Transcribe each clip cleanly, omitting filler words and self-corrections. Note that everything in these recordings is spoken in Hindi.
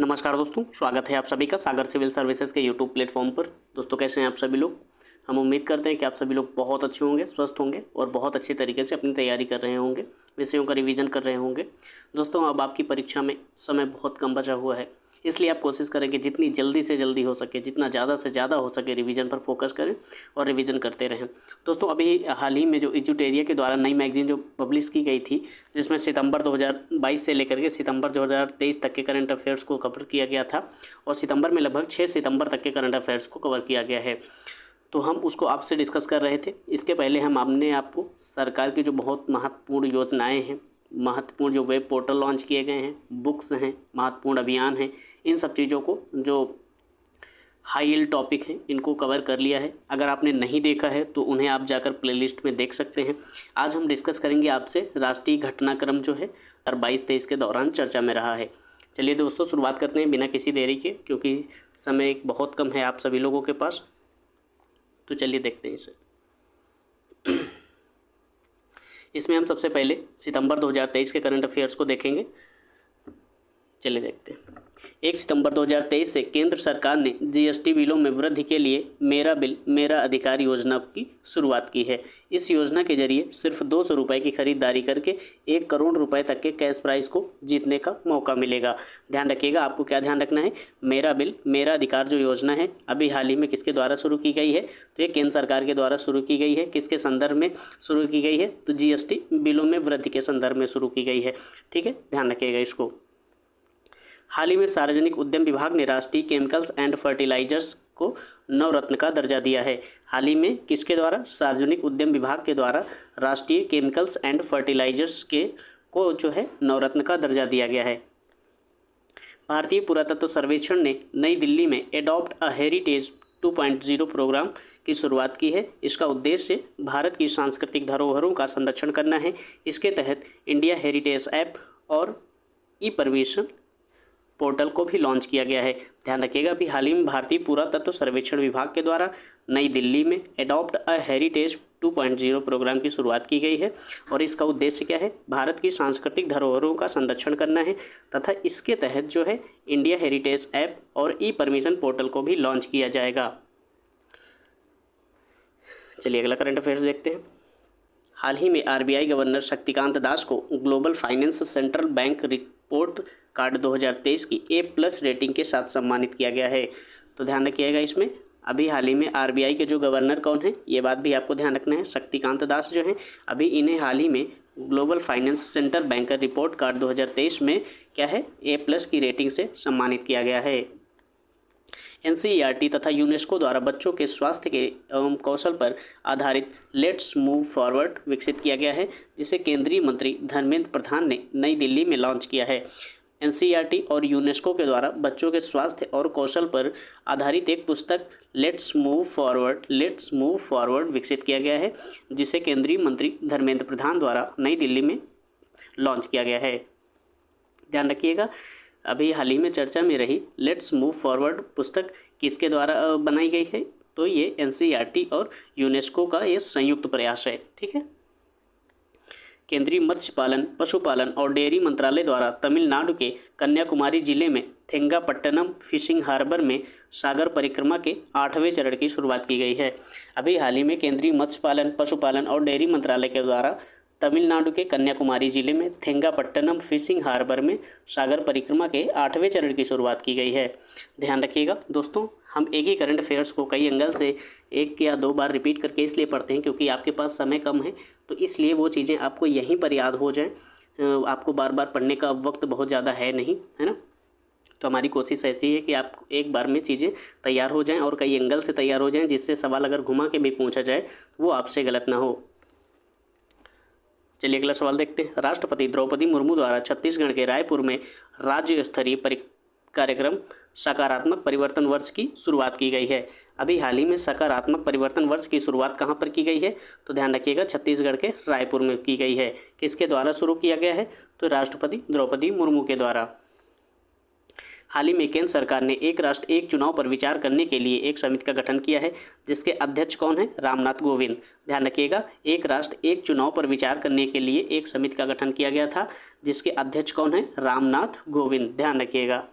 नमस्कार दोस्तों, स्वागत है आप सभी का सागर सिविल सर्विसेज के यूट्यूब प्लेटफॉर्म पर। दोस्तों कैसे हैं आप सभी लोग। हम उम्मीद करते हैं कि आप सभी लोग बहुत अच्छे होंगे, स्वस्थ होंगे और बहुत अच्छी तरीके से अपनी तैयारी कर रहे होंगे, विषयों का रिवीजन कर रहे होंगे। दोस्तों अब आपकी परीक्षा में समय बहुत कम बचा हुआ है, इसलिए आप कोशिश करें कि जितनी जल्दी से जल्दी हो सके, जितना ज़्यादा से ज़्यादा हो सके रिवीजन पर फोकस करें और रिवीजन करते रहें। दोस्तों अभी हाल ही में जो एजुटेरिया के द्वारा नई मैगजीन जो पब्लिश की गई थी, जिसमें सितंबर 2022 से लेकर के सितंबर 2023 तक के करंट अफेयर्स को कवर किया गया था और सितंबर में लगभग 6 सितंबर तक के करंट अफेयर्स को कवर किया गया है, तो हम उसको आपसे डिस्कस कर रहे थे। इसके पहले हमने आपको सरकार की जो बहुत महत्वपूर्ण योजनाएं हैं, महत्वपूर्ण जो वेब पोर्टल लॉन्च किए गए हैं, बुक्स हैं, महत्वपूर्ण अभियान हैं, इन सब चीज़ों को जो हाई यील्ड टॉपिक हैं इनको कवर कर लिया है। अगर आपने नहीं देखा है तो उन्हें आप जाकर प्लेलिस्ट में देख सकते हैं। आज हम डिस्कस करेंगे आपसे राष्ट्रीय घटनाक्रम जो है 2022-23 के दौरान चर्चा में रहा है। चलिए दोस्तों शुरुआत करते हैं बिना किसी देरी के, क्योंकि समय बहुत कम है आप सभी लोगों के पास। तो चलिए देखते हैं इसे। इसमें हम सबसे पहले सितंबर 2023 के करंट अफेयर्स को देखेंगे। चलिए देखते हैं। 1 सितंबर 2023 से केंद्र सरकार ने जीएसटी बिलों में वृद्धि के लिए मेरा बिल मेरा अधिकार योजना की शुरुआत की है। इस योजना के जरिए सिर्फ 200 रुपये की खरीदारी करके 1 करोड़ रुपए तक के कैश प्राइज को जीतने का मौका मिलेगा। ध्यान रखिएगा, आपको क्या ध्यान रखना है, मेरा बिल मेरा अधिकार जो योजना है अभी हाल ही में किसके द्वारा शुरू की गई है, तो ये केंद्र सरकार के द्वारा शुरू की गई है। किसके संदर्भ में शुरू की गई है, तो जीएसटी बिलों में वृद्धि के संदर्भ में शुरू की गई है। ठीक है, ध्यान रखिएगा इसको। हाल ही में सार्वजनिक उद्यम विभाग ने राष्ट्रीय केमिकल्स एंड फर्टिलाइजर्स को नवरत्न का दर्जा दिया है। हाल ही में किसके द्वारा, सार्वजनिक उद्यम विभाग के द्वारा राष्ट्रीय केमिकल्स एंड फर्टिलाइजर्स को जो है नवरत्न का दर्जा दिया गया है। भारतीय पुरातत्व सर्वेक्षण ने नई दिल्ली में एडॉप्ट अ हेरिटेज 2.0 प्रोग्राम की शुरुआत की है। इसका उद्देश्य भारत की सांस्कृतिक धरोहरों का संरक्षण करना है। इसके तहत इंडिया हेरिटेज ऐप और ई परमिशन पोर्टल को भी लॉन्च किया गया है। ध्यान रखिएगा, अभी हाल ही में भारतीय पुरातत्व सर्वेक्षण विभाग के द्वारा नई दिल्ली में एडॉप्ट अ हेरिटेज 2.0 प्रोग्राम की शुरुआत की गई है और इसका उद्देश्य क्या है, भारत की सांस्कृतिक धरोहरों का संरक्षण करना है तथा इसके तहत जो है इंडिया हेरिटेज ऐप और ई परमिशन पोर्टल को भी लॉन्च किया जाएगा। चलिए अगला करंट अफेयर्स देखते हैं। हाल ही में आरबीआई गवर्नर शक्तिकांत दास को global finance central bank report card 2023 की A+ रेटिंग के साथ सम्मानित किया गया है। तो ध्यान रखिएगा, इसमें अभी हाल ही में आरबीआई के जो गवर्नर कौन है, ये बात भी आपको ध्यान रखना है, शक्तिकांत दास जो हैं, अभी इन्हें हाल ही में global finance centre banker report card 2023 में क्या है, A+ की रेटिंग से सम्मानित किया गया है। एनसीईआरटी तथा यूनेस्को द्वारा बच्चों के स्वास्थ्य के एवं कौशल पर आधारित लेट्स मूव फॉरवर्ड विकसित किया गया है, जिसे केंद्रीय मंत्री धर्मेंद्र प्रधान ने नई दिल्ली में लॉन्च किया है। एनसीईआरटी और यूनेस्को के द्वारा बच्चों के स्वास्थ्य और कौशल पर आधारित एक पुस्तक लेट्स मूव फॉरवर्ड विकसित किया गया है, जिसे केंद्रीय मंत्री धर्मेंद्र प्रधान द्वारा नई दिल्ली में लॉन्च किया गया है। ध्यान रखिएगा, अभी हाल ही में चर्चा में रही लेट्स मूव फॉरवर्ड पुस्तक किसके द्वारा बनाई गई है, तो ये एनसीईआरटी और यूनेस्को का ये संयुक्त प्रयास है। ठीक है। केंद्रीय मत्स्य पालन, पशुपालन और डेयरी मंत्रालय द्वारा तमिलनाडु के कन्याकुमारी जिले में थेंगापट्टनम फिशिंग हार्बर में सागर परिक्रमा के 8वें चरण की शुरुआत की गई है। अभी हाल ही में केंद्रीय मत्स्य पालन, पशुपालन और डेयरी मंत्रालय के द्वारा तमिलनाडु के कन्याकुमारी जिले में थेंगापट्टनम फिशिंग हार्बर में सागर परिक्रमा के 8वें चरण की शुरुआत की गई है। ध्यान रखिएगा दोस्तों, हम एक ही करंट अफेयर्स को कई एंगल से 1 या 2 बार रिपीट करके इसलिए पढ़ते हैं क्योंकि आपके पास समय कम है, तो इसलिए वो चीज़ें आपको यहीं पर याद हो जाएं। आपको बार बार पढ़ने का वक्त बहुत ज़्यादा है नहीं, है ना। तो हमारी कोशिश ऐसी है कि आप एक बार में चीज़ें तैयार हो जाएं और कई एंगल से तैयार हो जाएं, जिससे सवाल अगर घुमा के भी पूछा जाए वो आपसे गलत ना हो। चलिए अगला सवाल देखते हैं। राष्ट्रपति द्रौपदी मुर्मू द्वारा छत्तीसगढ़ के रायपुर में राज्य स्तरीय कार्यक्रम सकारात्मक परिवर्तन वर्ष की शुरुआत की गई है। अभी हाल ही में सकारात्मक परिवर्तन वर्ष की शुरुआत कहाँ पर की गई है, तो ध्यान रखिएगा छत्तीसगढ़ के रायपुर में की गई है। किसके द्वारा शुरू किया गया है, तो राष्ट्रपति द्रौपदी मुर्मू के द्वारा। हाल ही में केंद्र सरकार ने एक राष्ट्र एक चुनाव पर विचार करने के लिए एक समिति का गठन किया है, जिसके अध्यक्ष कौन है, रामनाथ कोविंद। ध्यान रखिएगा, एक राष्ट्र एक चुनाव पर विचार करने के लिए एक समिति का गठन किया गया था, जिसके अध्यक्ष कौन है, रामनाथ कोविंद। ध्यान रखिएगा।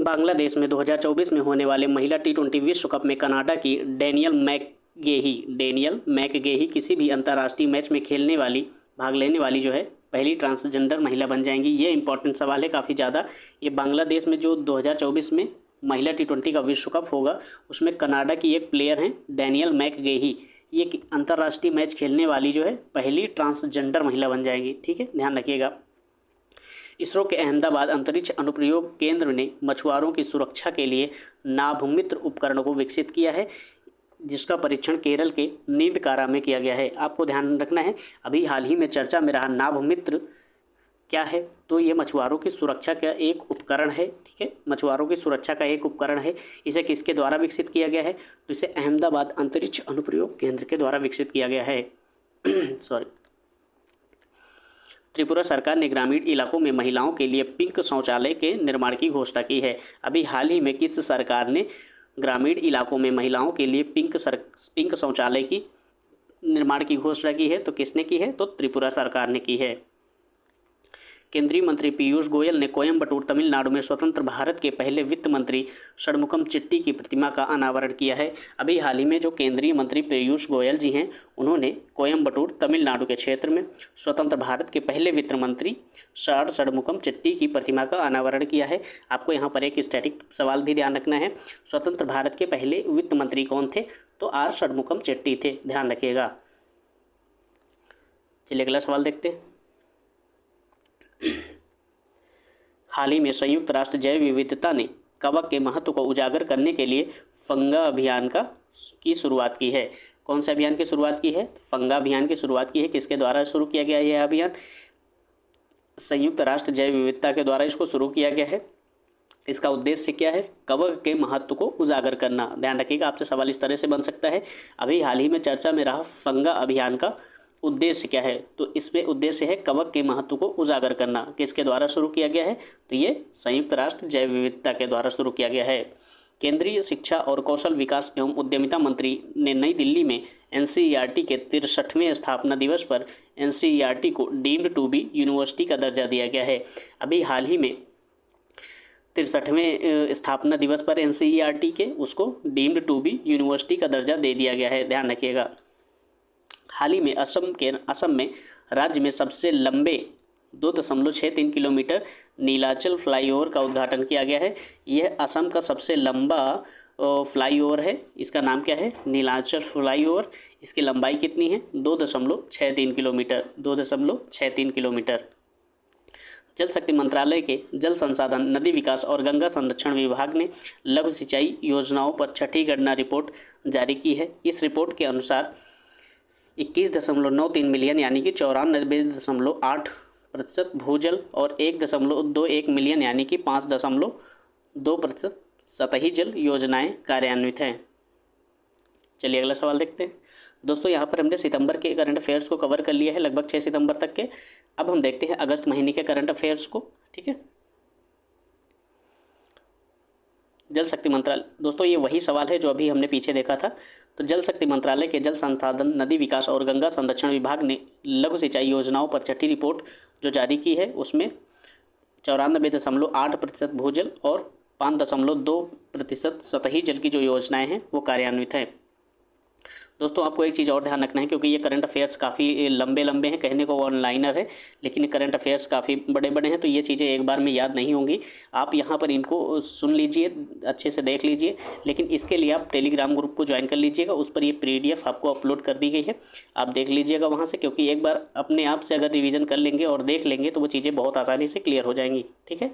बांग्लादेश में 2024 में होने वाले महिला T20 विश्व कप में कनाडा की डेनियल मैकगेही किसी भी अंतर्राष्ट्रीय मैच में भाग लेने वाली जो है पहली ट्रांसजेंडर महिला बन जाएंगी। ये इंपॉर्टेंट सवाल है काफ़ी ज़्यादा। ये बांग्लादेश में जो 2024 में महिला T20 का विश्व कप होगा उसमें कनाडा की एक प्लेयर हैं डेनियल मैकगेही, ये अंतर्राष्ट्रीय मैच खेलने वाली जो है पहली ट्रांसजेंडर महिला बन जाएगी। ठीक है, ध्यान रखिएगा। इसरो के अहमदाबाद अंतरिक्ष अनुप्रयोग केंद्र ने मछुआरों की सुरक्षा के लिए नाभमित्र उपकरण को विकसित किया है, जिसका परीक्षण केरल के नींदकारा में किया गया है। आपको ध्यान रखना है, अभी हाल ही में चर्चा में रहा नाभमित्र क्या है, तो ये मछुआरों की सुरक्षा का एक उपकरण है। ठीक है, मछुआरों की सुरक्षा का एक उपकरण है। इसे किसके द्वारा विकसित किया गया है, तो इसे अहमदाबाद अंतरिक्ष अनुप्रयोग केंद्र के द्वारा विकसित किया गया है। सॉरी। त्रिपुरा सरकार ने ग्रामीण इलाकों में महिलाओं के लिए पिंक शौचालय के निर्माण की घोषणा की है। अभी हाल ही में किस सरकार ने ग्रामीण इलाकों में महिलाओं के लिए पिंक शौचालय की निर्माण की घोषणा की है, तो किसने की है, तो त्रिपुरा सरकार ने की है। केंद्रीय मंत्री पीयूष गोयल ने कोयम्बटूर तमिलनाडु में स्वतंत्र भारत के पहले वित्त मंत्री षणमुखम चिट्टी की प्रतिमा का अनावरण किया है। अभी हाल ही में जो केंद्रीय मंत्री पीयूष गोयल जी हैं, उन्होंने कोयम्बटूर तमिलनाडु के क्षेत्र में स्वतंत्र भारत के पहले वित्त मंत्री षणमुखम चिट्टी की प्रतिमा का अनावरण किया है। आपको यहाँ पर एक स्टैटिक सवाल भी ध्यान रखना है। स्वतंत्र भारत के पहले वित्त मंत्री कौन थे, तो आर षणमुखम चिट्टी थे, ध्यान रखिएगा। चलिए अगला सवाल देखते हैं। हाल ही में संयुक्त राष्ट्र जैव विविधता ने कवक के महत्व को उजागर करने के लिए फंगा अभियान की शुरुआत की है। कौन से अभियान की शुरुआत की है, फंगा अभियान की शुरुआत की है। किसके द्वारा शुरू किया गया यह अभियान, संयुक्त राष्ट्र जैव विविधता के द्वारा इसको शुरू किया गया है। इसका उद्देश्य क्या है, कवक के महत्व को उजागर करना। ध्यान रखिएगा, आपसे सवाल इस तरह से बन सकता है, अभी हाल ही में चर्चा में रहा फंगा अभियान का उद्देश्य क्या है, तो इसमें उद्देश्य है कवक के महत्व को उजागर करना। किसके द्वारा शुरू किया गया है, तो ये संयुक्त राष्ट्र जैव विविधता के द्वारा शुरू किया गया है। केंद्रीय शिक्षा और कौशल विकास एवं उद्यमिता मंत्री ने नई दिल्ली में NCERT के 63वें स्थापना दिवस पर NCERT को डीम्ड टू बी यूनिवर्सिटी का दर्जा दिया गया है। अभी हाल ही में 63वें स्थापना दिवस पर NCERT के उसको डीम्ड टू बी यूनिवर्सिटी का दर्जा दे दिया गया है, ध्यान रखिएगा। हाल ही में असम में राज्य में सबसे लंबे 2.63 किलोमीटर नीलाचल फ्लाईओवर का उद्घाटन किया गया है। यह असम का सबसे लंबा फ्लाईओवर है। इसका नाम क्या है, नीलाचल फ्लाईओवर। इसकी लंबाई कितनी है, 2.63 किलोमीटर, 2.63 किलोमीटर। जल शक्ति मंत्रालय के जल संसाधन, नदी विकास और गंगा संरक्षण विभाग ने लघु सिंचाई योजनाओं पर छठी गणना रिपोर्ट जारी की है। इस रिपोर्ट के अनुसार 21.93 मिलियन यानी कि 94.8% भूजल और 1.21 मिलियन यानी कि 5.2% सतही जल योजनाएं कार्यान्वित हैं। चलिए अगला सवाल देखते हैं। दोस्तों यहाँ पर हमने सितंबर के करंट अफेयर्स को कवर कर लिया है, लगभग 6 सितंबर तक के। अब हम देखते हैं अगस्त महीने के करंट अफेयर्स को। ठीक है, जल शक्ति मंत्रालय, दोस्तों ये वही सवाल है जो अभी हमने पीछे देखा था। तो जल शक्ति मंत्रालय के जल संसाधन, नदी विकास और गंगा संरक्षण विभाग ने लघु सिंचाई योजनाओं पर छठी रिपोर्ट जो जारी की है, उसमें 94.8% भूजल और 5.2% सतही जल की जो योजनाएं हैं वो कार्यान्वित हैं। दोस्तों आपको एक चीज़ और ध्यान रखना है, क्योंकि ये करंट अफेयर्स काफ़ी लंबे हैं, कहने को वन लाइनर है, लेकिन ये करंट अफेयर्स काफ़ी बड़े हैं, तो ये चीज़ें एक बार में याद नहीं होंगी। आप यहाँ पर इनको सुन लीजिए, अच्छे से देख लीजिए, लेकिन इसके लिए आप टेलीग्राम ग्रुप को ज्वाइन कर लीजिएगा। उस पर ये PDF आपको अपलोड कर दी गई है, आप देख लीजिएगा वहाँ से, क्योंकि एक बार अपने आप से अगर रिविज़न कर लेंगे और देख लेंगे तो वो चीज़ें बहुत आसानी से क्लियर हो जाएंगी। ठीक है,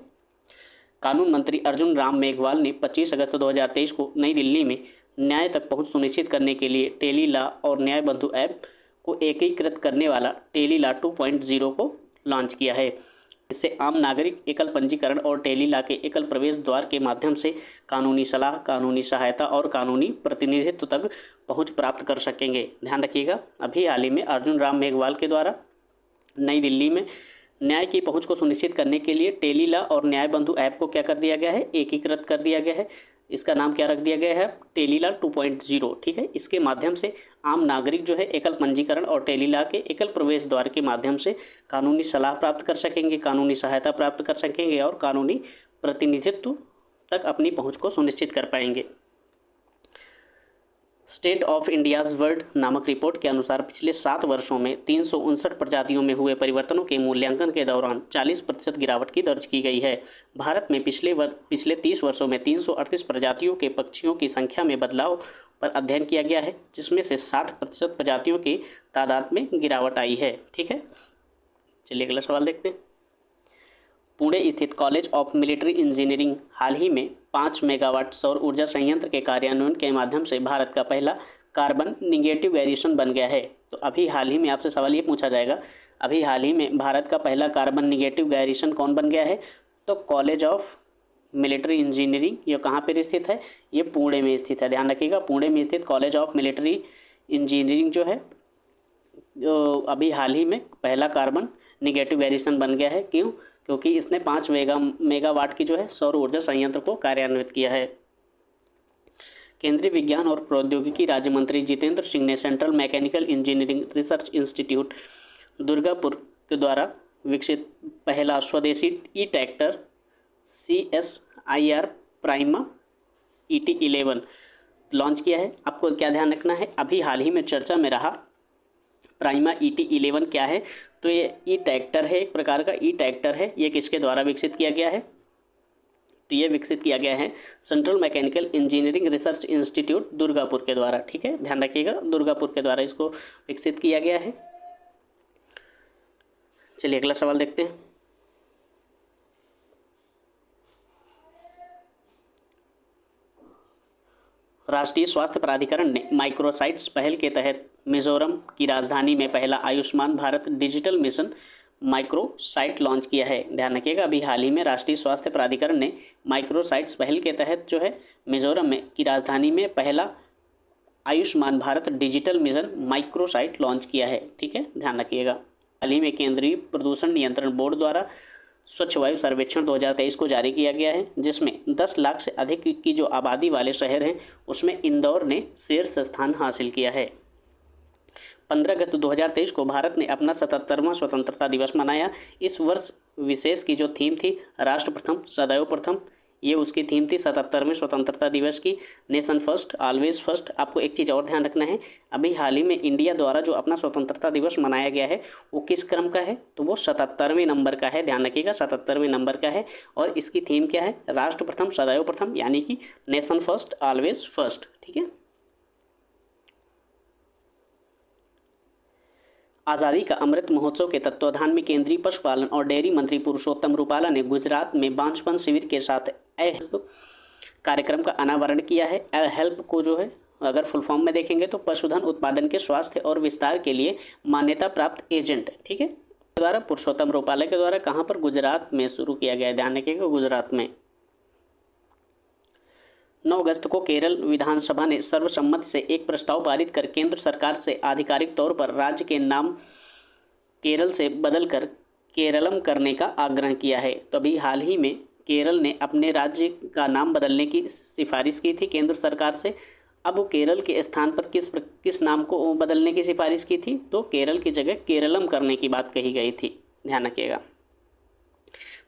कानून मंत्री अर्जुन राम मेघवाल ने 25 अगस्त 2023 को नई दिल्ली में न्याय तक पहुंच सुनिश्चित करने के लिए टेली लॉ और न्याय बंधु ऐप को एकीकृत करने वाला टेली लॉ 2.0 को लॉन्च किया है। इससे आम नागरिक एकल पंजीकरण और टेली लॉ के एकल प्रवेश द्वार के माध्यम से कानूनी सलाह, कानूनी सहायता और कानूनी प्रतिनिधित्व तक पहुंच प्राप्त कर सकेंगे। ध्यान रखिएगा, अभी हाल ही में अर्जुन राम मेघवाल के द्वारा नई दिल्ली में न्याय की पहुंच को सुनिश्चित करने के लिए टेली लॉ और न्याय बंधु ऐप को क्या कर दिया गया है, एकीकृत कर दिया गया है। इसका नाम क्या रख दिया गया है, टेली लॉ 2.0। ठीक है, इसके माध्यम से आम नागरिक जो है एकल पंजीकरण और टेली लॉ के एकल प्रवेश द्वार के माध्यम से कानूनी सलाह प्राप्त कर सकेंगे, कानूनी सहायता प्राप्त कर सकेंगे और कानूनी प्रतिनिधित्व तक अपनी पहुंच को सुनिश्चित कर पाएंगे। स्टेट ऑफ इंडियाज़ वर्ल्ड नामक रिपोर्ट के अनुसार पिछले 7 वर्षों में 359 प्रजातियों में हुए परिवर्तनों के मूल्यांकन के दौरान 40% गिरावट की दर्ज की गई है। भारत में पिछले 30 वर्षों में 338 प्रजातियों के पक्षियों की संख्या में बदलाव पर अध्ययन किया गया है, जिसमें से 60% प्रजातियों की तादाद में गिरावट आई है। ठीक है, चलिए अगला सवाल देखते हैं। पुणे स्थित कॉलेज ऑफ मिलिट्री इंजीनियरिंग हाल ही में 5 मेगावाट सौर ऊर्जा संयंत्र के कार्यान्वयन के माध्यम से भारत का पहला कार्बन निगेटिव वेरिएशन बन गया है। तो अभी हाल ही में आपसे सवाल ये पूछा जाएगा, अभी हाल ही में भारत का पहला कार्बन निगेटिव वेरिएशन कौन बन गया है? तो कॉलेज ऑफ मिलिट्री इंजीनियरिंग, ये कहाँ पर स्थित है? ये पुणे में स्थित है। ध्यान रखिएगा, पुणे में स्थित कॉलेज ऑफ मिलिट्री इंजीनियरिंग जो है, जो अभी हाल ही में पहला कार्बन निगेटिव वेरिएशन बन गया है। क्यों? क्योंकि इसने 5 मेगावाट की जो है सौर ऊर्जा संयंत्र को कार्यान्वित किया है। केंद्रीय विज्ञान और प्रौद्योगिकी राज्य मंत्री जितेंद्र सिंह ने central mechanical engineering research institute Durgapur के द्वारा विकसित पहला स्वदेशी E tractor CSIR Prima ET11 launch किया है। आपको क्या ध्यान रखना है, अभी हाल ही में चर्चा में रहा प्राइमा ET11 क्या है? तो ये ई ट्रैक्टर है, एक प्रकार का ई ट्रैक्टर है। ये किसके द्वारा विकसित किया गया है? तो ये विकसित किया गया है central mechanical engineering research institute Durgapur के द्वारा। ठीक है, ध्यान रखिएगा, दुर्गापुर के द्वारा इसको विकसित किया गया है। चलिए अगला सवाल देखते हैं। राष्ट्रीय स्वास्थ्य प्राधिकरण ने माइक्रोसाइट्स पहल के तहत मिजोरम की राजधानी में पहला Ayushman Bharat digital mission microsite launch किया है। ध्यान रखिएगा, अभी हाल ही में राष्ट्रीय स्वास्थ्य प्राधिकरण ने माइक्रोसाइट्स पहल के तहत जो है मिजोरम में की राजधानी में पहला Ayushman Bharat digital mission microsite launch किया है। ठीक है, ध्यान रखिएगा। हाल ही में केंद्रीय प्रदूषण नियंत्रण बोर्ड द्वारा स्वच्छ वायु सर्वेक्षण 2023 को जारी किया गया है, जिसमें 10 लाख से अधिक की जो आबादी वाले शहर हैं उसमें इंदौर ने शीर्ष स्थान हासिल किया है। 15 अगस्त 2023 को भारत ने अपना 77वां स्वतंत्रता दिवस मनाया। इस वर्ष विशेष की जो थीम थी राष्ट्र प्रथम सदैव प्रथम, ये उसकी थीम थी 77वें स्वतंत्रता दिवस की, नेशन फर्स्ट ऑलवेज फर्स्ट। आपको एक चीज़ और ध्यान रखना है, अभी हाल ही में इंडिया द्वारा जो अपना स्वतंत्रता दिवस मनाया गया है वो किस क्रम का है? तो वो 77वें नंबर का है। ध्यान रखिएगा, 77वें नंबर का है और इसकी थीम क्या है? राष्ट्र प्रथम सदैव प्रथम, यानी कि नेशन फर्स्ट ऑलवेज फर्स्ट। ठीक है, आज़ादी का अमृत महोत्सव के तत्वाधान में केंद्रीय पशुपालन और डेयरी मंत्री पुरुषोत्तम रूपाला ने गुजरात में बांझपन शिविर के साथ हेल्प कार्यक्रम का अनावरण किया है। हेल्प को जो है अगर फुल फॉर्म में देखेंगे तो पशुधन उत्पादन के स्वास्थ्य और विस्तार के लिए मान्यता प्राप्त एजेंट। ठीक है, द्वारा पुरुषोत्तम रूपाला के द्वारा कहाँ पर? गुजरात में शुरू किया गया है। ध्यान रखिएगा, गुजरात में। 9 अगस्त को केरल विधानसभा ने सर्वसम्मति से एक प्रस्ताव पारित कर केंद्र सरकार से आधिकारिक तौर पर राज्य के नाम केरल से बदलकर केरलम करने का आग्रह किया है। तो अभी हाल ही में केरल ने अपने राज्य का नाम बदलने की सिफारिश की थी केंद्र सरकार से। अब वो केरल के स्थान पर किस नाम को बदलने की सिफारिश की थी? तो केरल की जगह केरलम करने की बात कही गई थी। ध्यान रखिएगा।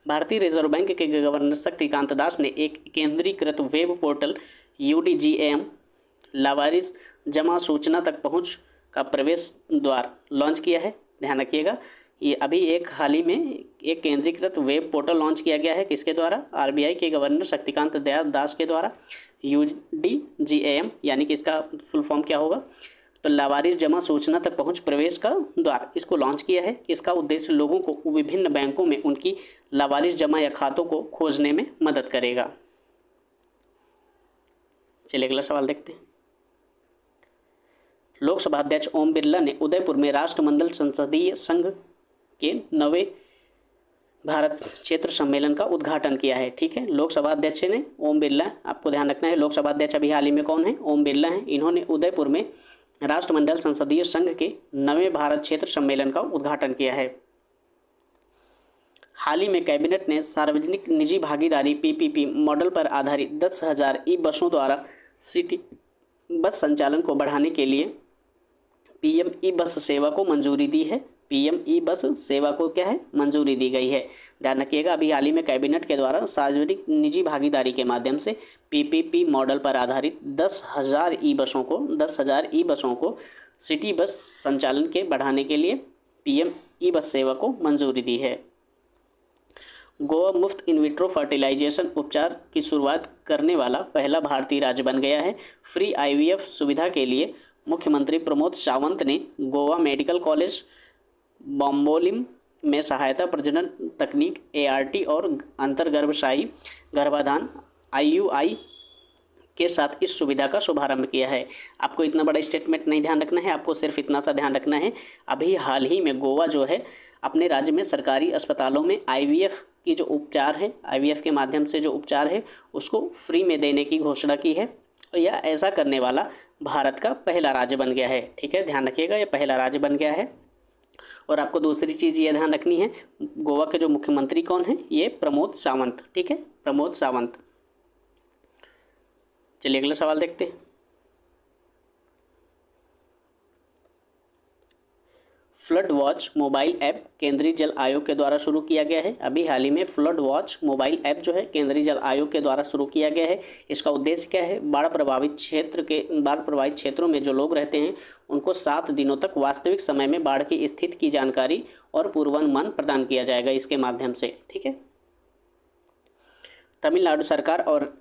भारतीय रिजर्व बैंक के गवर्नर शक्तिकांत दास ने एक केंद्रीकृत वेब पोर्टल UDGAM लावारिस जमा सूचना तक पहुंच का प्रवेश द्वार लॉन्च किया है। ध्यान रखिएगा, ये अभी एक हाल ही में एक केंद्रीकृत वेब पोर्टल लॉन्च किया गया है। किसके द्वारा? RBI के गवर्नर शक्तिकांत दास के द्वारा। UDGAM यानी कि इसका फुल फॉर्म क्या होगा? तो लावारिस जमा सूचना तक पहुंच प्रवेश का द्वार, इसको लॉन्च किया है। इसका उद्देश्य लोगों को विभिन्न बैंकों में उनकी लावारिस जमा या खातों को खोजने में मदद करेगा। चलिए अगला सवाल देखते हैं। लोकसभा अध्यक्ष ओम बिरला ने उदयपुर में राष्ट्रमंडल संसदीय संघ के 9वें भारत क्षेत्र सम्मेलन का उद्घाटन किया है। ठीक है, लोकसभा अध्यक्ष ने ओम बिरला, आपको ध्यान रखना है लोकसभा अध्यक्ष अभी हाल ही में कौन है? ओम बिरला हैं। इन्होंने उदयपुर में राष्ट्रमंडल संसदीय संघ के 9वें भारत क्षेत्र सम्मेलन का उद्घाटन किया है। हाल ही में कैबिनेट ने सार्वजनिक निजी भागीदारी PPP मॉडल पर आधारित 10,000 ई बसों द्वारा सिटी बस संचालन को बढ़ाने के लिए PM ई बस सेवा को मंजूरी दी है। PM ई बस सेवा को क्या है, मंजूरी दी गई है। ध्यान रखिएगा, अभी हाल ही में कैबिनेट के द्वारा सार्वजनिक निजी भागीदारी के माध्यम से PPP मॉडल पर आधारित 10,000 ई बसों को सिटी बस संचालन के बढ़ाने के लिए PM ई बस सेवा को मंजूरी दी है। गोवा मुफ्त इनविट्रो फर्टिलाइजेशन उपचार की शुरुआत करने वाला पहला भारतीय राज्य बन गया है। फ्री IVF सुविधा के लिए मुख्यमंत्री प्रमोद सावंत ने गोवा मेडिकल कॉलेज बॉम्बोलिम में सहायता प्रजनन तकनीक ART और अंतर्गर्भाशयी गर्भाधान IUI के साथ इस सुविधा का शुभारंभ किया है। आपको इतना बड़ा स्टेटमेंट नहीं ध्यान रखना है, आपको सिर्फ इतना सा ध्यान रखना है, अभी हाल ही में गोवा जो है अपने राज्य में सरकारी अस्पतालों में IVF की जो उपचार है, IVF के माध्यम से जो उपचार है उसको फ्री में देने की घोषणा की है और यह ऐसा करने वाला भारत का पहला राज्य बन गया है। ठीक है, ध्यान रखिएगा, यह पहला राज्य बन गया है। और आपको दूसरी चीज़ ये ध्यान रखनी है, गोवा के जो मुख्यमंत्री कौन है, ये प्रमोद सावंत। ठीक है, प्रमोद सावंत। चलिए अगला सवाल देखते हैं। फ्लड वॉच मोबाइल ऐप केंद्रीय जल आयोग के द्वारा शुरू किया गया है। अभी हाल ही में फ्लड वॉच मोबाइल ऐप जो है केंद्रीय जल आयोग के द्वारा शुरू किया गया है। इसका उद्देश्य क्या है, बाढ़ प्रभावित क्षेत्रों में जो लोग रहते हैं उनको 7 दिनों तक वास्तविक समय में बाढ़ की स्थिति की जानकारी और पूर्वानुमान प्रदान किया जाएगा इसके माध्यम से। ठीक है, तमिलनाडु सरकार और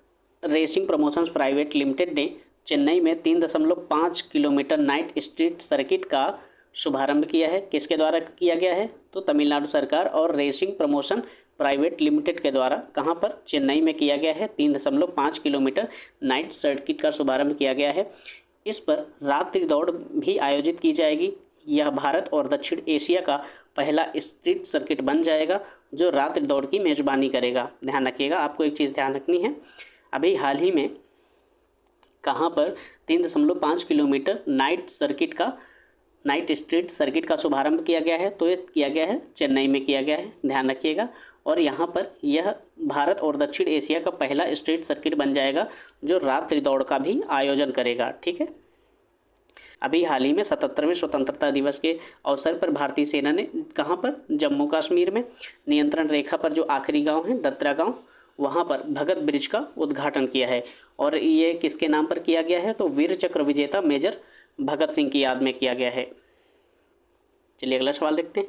रेसिंग प्रमोशंस प्राइवेट लिमिटेड ने चेन्नई में 3.5 किलोमीटर नाइट स्ट्रीट सर्किट का शुभारंभ किया है। किसके द्वारा किया गया है, तो तमिलनाडु सरकार और रेसिंग प्रमोशन प्राइवेट लिमिटेड के द्वारा कहां पर, चेन्नई में किया गया है। 3.5 किलोमीटर नाइट सर्किट का शुभारंभ किया गया है। इस पर रात्रि दौड़ भी आयोजित की जाएगी। यह भारत और दक्षिण एशिया का पहला स्ट्रीट सर्किट बन जाएगा जो रात्रि दौड़ की मेजबानी करेगा। ध्यान रखिएगा, आपको एक चीज़ ध्यान रखनी है, अभी हाल ही में कहां पर 3.5 किलोमीटर नाइट स्ट्रीट सर्किट का शुभारंभ किया गया है, तो ये किया गया है चेन्नई में किया गया है। ध्यान रखिएगा, और यहाँ पर यह भारत और दक्षिण एशिया का पहला स्ट्रीट सर्किट बन जाएगा जो रात्रि दौड़ का भी आयोजन करेगा। ठीक है, अभी हाल ही में 77वें स्वतंत्रता दिवस के अवसर पर भारतीय सेना ने कहाँ पर, जम्मू कश्मीर में नियंत्रण रेखा पर जो आखिरी गाँव है दत्रा गाँव, वहाँ पर भगत ब्रिज का उद्घाटन किया है। और ये किसके नाम पर किया गया है, तो वीर चक्र विजेता मेजर भगत सिंह की याद में किया गया है। चलिए अगला सवाल देखते हैं।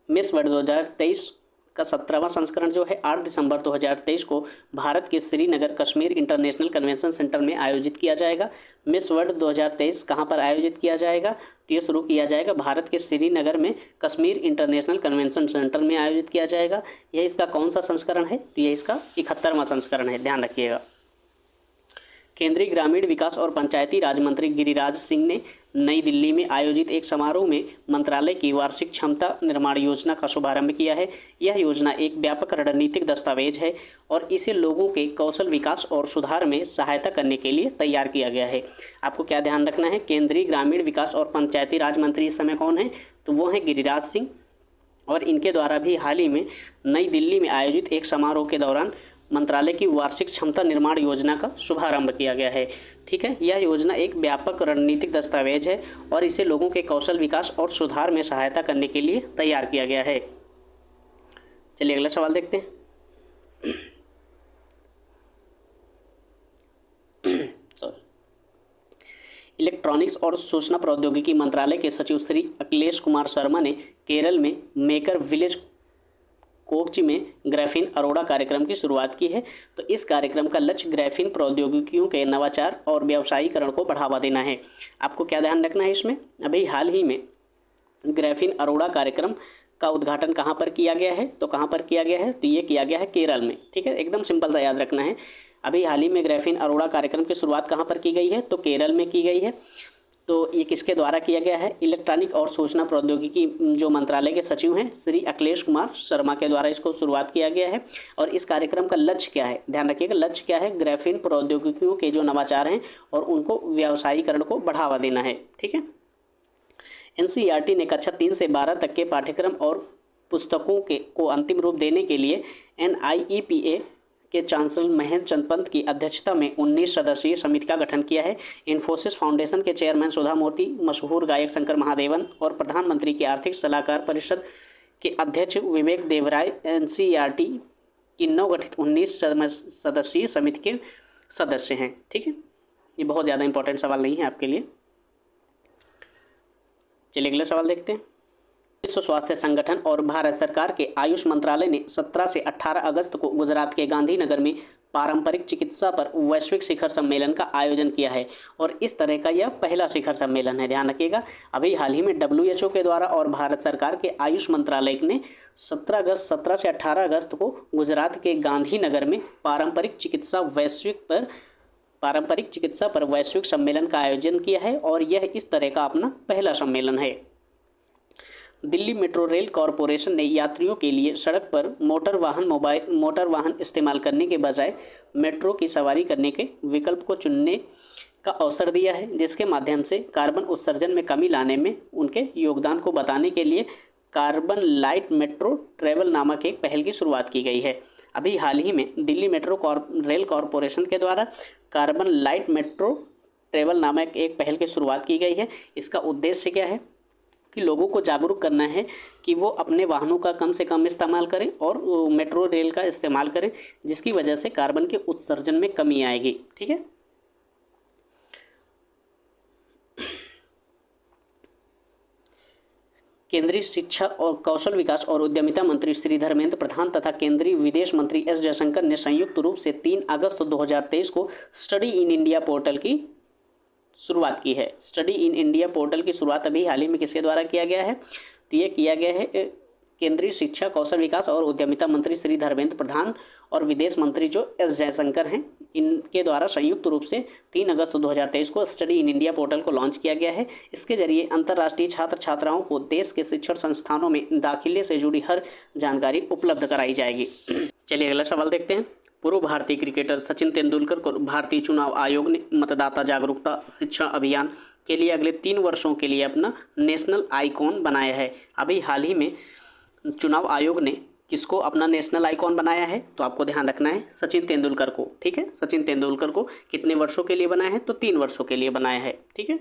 मिस वर्ल्ड 2023 का 17वां संस्करण जो है 8 दिसंबर 2023 को भारत के Srinagar Kashmir international convention centre में आयोजित किया जाएगा। मिस वर्ल्ड 2023 कहां पर आयोजित किया जाएगा, तो ये शुरू किया जाएगा भारत के श्रीनगर में कश्मीर इंटरनेशनल कन्वेंशन सेंटर में आयोजित किया जाएगा। यह इसका कौन सा संस्करण है, तो यह इसका 71वां संस्करण है। ध्यान रखिएगा। केंद्रीय ग्रामीण विकास और पंचायती राज मंत्री गिरिराज सिंह ने नई दिल्ली में आयोजित एक समारोह में मंत्रालय की वार्षिक क्षमता निर्माण योजना का शुभारंभ किया है। यह योजना एक व्यापक रणनीतिक दस्तावेज है और इसे लोगों के कौशल विकास और सुधार में सहायता करने के लिए तैयार किया गया है। आपको क्या ध्यान रखना है, केंद्रीय ग्रामीण विकास और पंचायती राज मंत्री इस समय कौन है, तो वो हैं गिरिराज सिंह। और इनके द्वारा भी हाल ही में नई दिल्ली में आयोजित एक समारोह के दौरान मंत्रालय की वार्षिक क्षमता निर्माण योजना का शुभारंभ किया गया है। ठीक है, यह योजना एक व्यापक रणनीतिक दस्तावेज है और इसे लोगों के कौशल विकास और सुधार में सहायता करने के लिए तैयार किया गया है। चलिए अगला सवाल देखते हैं। इलेक्ट्रॉनिक्स और सूचना प्रौद्योगिकी मंत्रालय के सचिव श्री अखिलेश कुमार शर्मा ने केरल में मेकर विलेज कोच्चि में ग्राफीन अरोड़ा कार्यक्रम की शुरुआत की है। तो इस कार्यक्रम का लक्ष्य ग्राफीन प्रौद्योगिकियों के नवाचार और व्यावसायीकरण को बढ़ावा देना है। आपको क्या ध्यान रखना है इसमें, अभी हाल ही में ग्राफीन अरोड़ा कार्यक्रम का उद्घाटन कहाँ पर किया गया है, तो कहाँ पर किया गया है, तो ये किया गया है केरल में। ठीक है, एकदम सिंपल सा याद रखना है। अभी हाल ही में ग्राफीन अरोड़ा कार्यक्रम की शुरुआत कहाँ पर की गई है, तो केरल में की गई है। तो ये किसके द्वारा किया गया है, इलेक्ट्रॉनिक और सूचना प्रौद्योगिकी जो मंत्रालय के सचिव हैं श्री अखिलेश कुमार शर्मा के द्वारा इसको शुरुआत किया गया है। और इस कार्यक्रम का लक्ष्य क्या है, ध्यान रखिएगा, लक्ष्य क्या है, ग्राफीन प्रौद्योगिकियों के जो नवाचार हैं और उनको व्यावसायीकरण को बढ़ावा देना है। ठीक है, NCERT ने कक्षा 3 से 12 तक के पाठ्यक्रम और पुस्तकों को अंतिम रूप देने के लिए NIEPA के चांसलर महेंद्र चंद पंत की अध्यक्षता में 19 सदस्यीय समिति का गठन किया है। इन्फोसिस फाउंडेशन के चेयरमैन सुधा मूर्ति, मशहूर गायक शंकर महादेवन और प्रधानमंत्री की आर्थिक सलाहकार परिषद के अध्यक्ष विवेक देवराय एनसीईआरटी की नवगठित 19 सदस्यीय समिति के सदस्य हैं। ठीक है, ये बहुत ज़्यादा इंपॉर्टेंट सवाल नहीं है आपके लिए। चलिए अगला सवाल देखते हैं। विश्व स्वास्थ्य संगठन और भारत सरकार के आयुष मंत्रालय ने 17 से 18 अगस्त को गुजरात के गांधीनगर में पारंपरिक चिकित्सा पर वैश्विक शिखर सम्मेलन का आयोजन किया है और इस तरह का यह पहला शिखर सम्मेलन है। ध्यान रखिएगा, अभी हाल ही में WHO के द्वारा और भारत सरकार के आयुष मंत्रालय ने 17 से 18 अगस्त को गुजरात के गांधीनगर में पारंपरिक चिकित्सा पर वैश्विक सम्मेलन का आयोजन किया है और यह इस तरह का अपना पहला सम्मेलन है। दिल्ली मेट्रो रेल कॉरपोरेशन ने यात्रियों के लिए सड़क पर मोटर वाहन इस्तेमाल करने के बजाय मेट्रो की सवारी करने के विकल्प को चुनने का अवसर दिया है, जिसके माध्यम से कार्बन उत्सर्जन में कमी लाने में उनके योगदान को बताने के लिए कार्बन लाइट मेट्रो ट्रैवल नामक एक पहल की शुरुआत की गई है। अभी हाल ही में दिल्ली मेट्रो रेल कॉरपोरेशन के द्वारा कार्बन लाइट मेट्रो ट्रैवल नामक एक पहल की शुरुआत की गई है। इसका उद्देश्य क्या है कि लोगों को जागरूक करना है कि वो अपने वाहनों का कम से कम इस्तेमाल करें और मेट्रो रेल का इस्तेमाल करें, जिसकी वजह से कार्बन के उत्सर्जन में कमी आएगी। ठीक है, केंद्रीय शिक्षा और कौशल विकास और उद्यमिता मंत्री श्री धर्मेंद्र प्रधान तथा केंद्रीय विदेश मंत्री एस जयशंकर ने संयुक्त रूप से 3 अगस्त 2023 को स्टडी इन इंडिया पोर्टल की शुरुआत की है। स्टडी इन इंडिया पोर्टल की शुरुआत अभी हाल ही में किसके द्वारा किया गया है? तो ये किया गया है केंद्रीय शिक्षा, कौशल विकास और उद्यमिता मंत्री श्री धर्मेंद्र प्रधान और विदेश मंत्री जो एस जयशंकर हैं, इनके द्वारा संयुक्त रूप से 3 अगस्त 2023 को स्टडी इन इंडिया पोर्टल को लॉन्च किया गया है। इसके जरिए अंतर्राष्ट्रीय छात्र छात्राओं को देश के शिक्षण संस्थानों में दाखिले से जुड़ी हर जानकारी उपलब्ध कराई जाएगी। चलिए अगला सवाल देखते हैं। पूर्व भारतीय क्रिकेटर सचिन तेंदुलकर को भारतीय चुनाव आयोग ने मतदाता जागरूकता शिक्षा अभियान के लिए अगले 3 वर्षों के लिए अपना नेशनल आइकॉन बनाया है। अभी हाल ही में चुनाव आयोग ने किसको अपना नेशनल आइकॉन बनाया है? तो आपको ध्यान रखना है सचिन तेंदुलकर को। ठीक है, सचिन तेंदुलकर को कितने वर्षों के लिए बनाया है? तो 3 वर्षों के लिए बनाया है। ठीक है,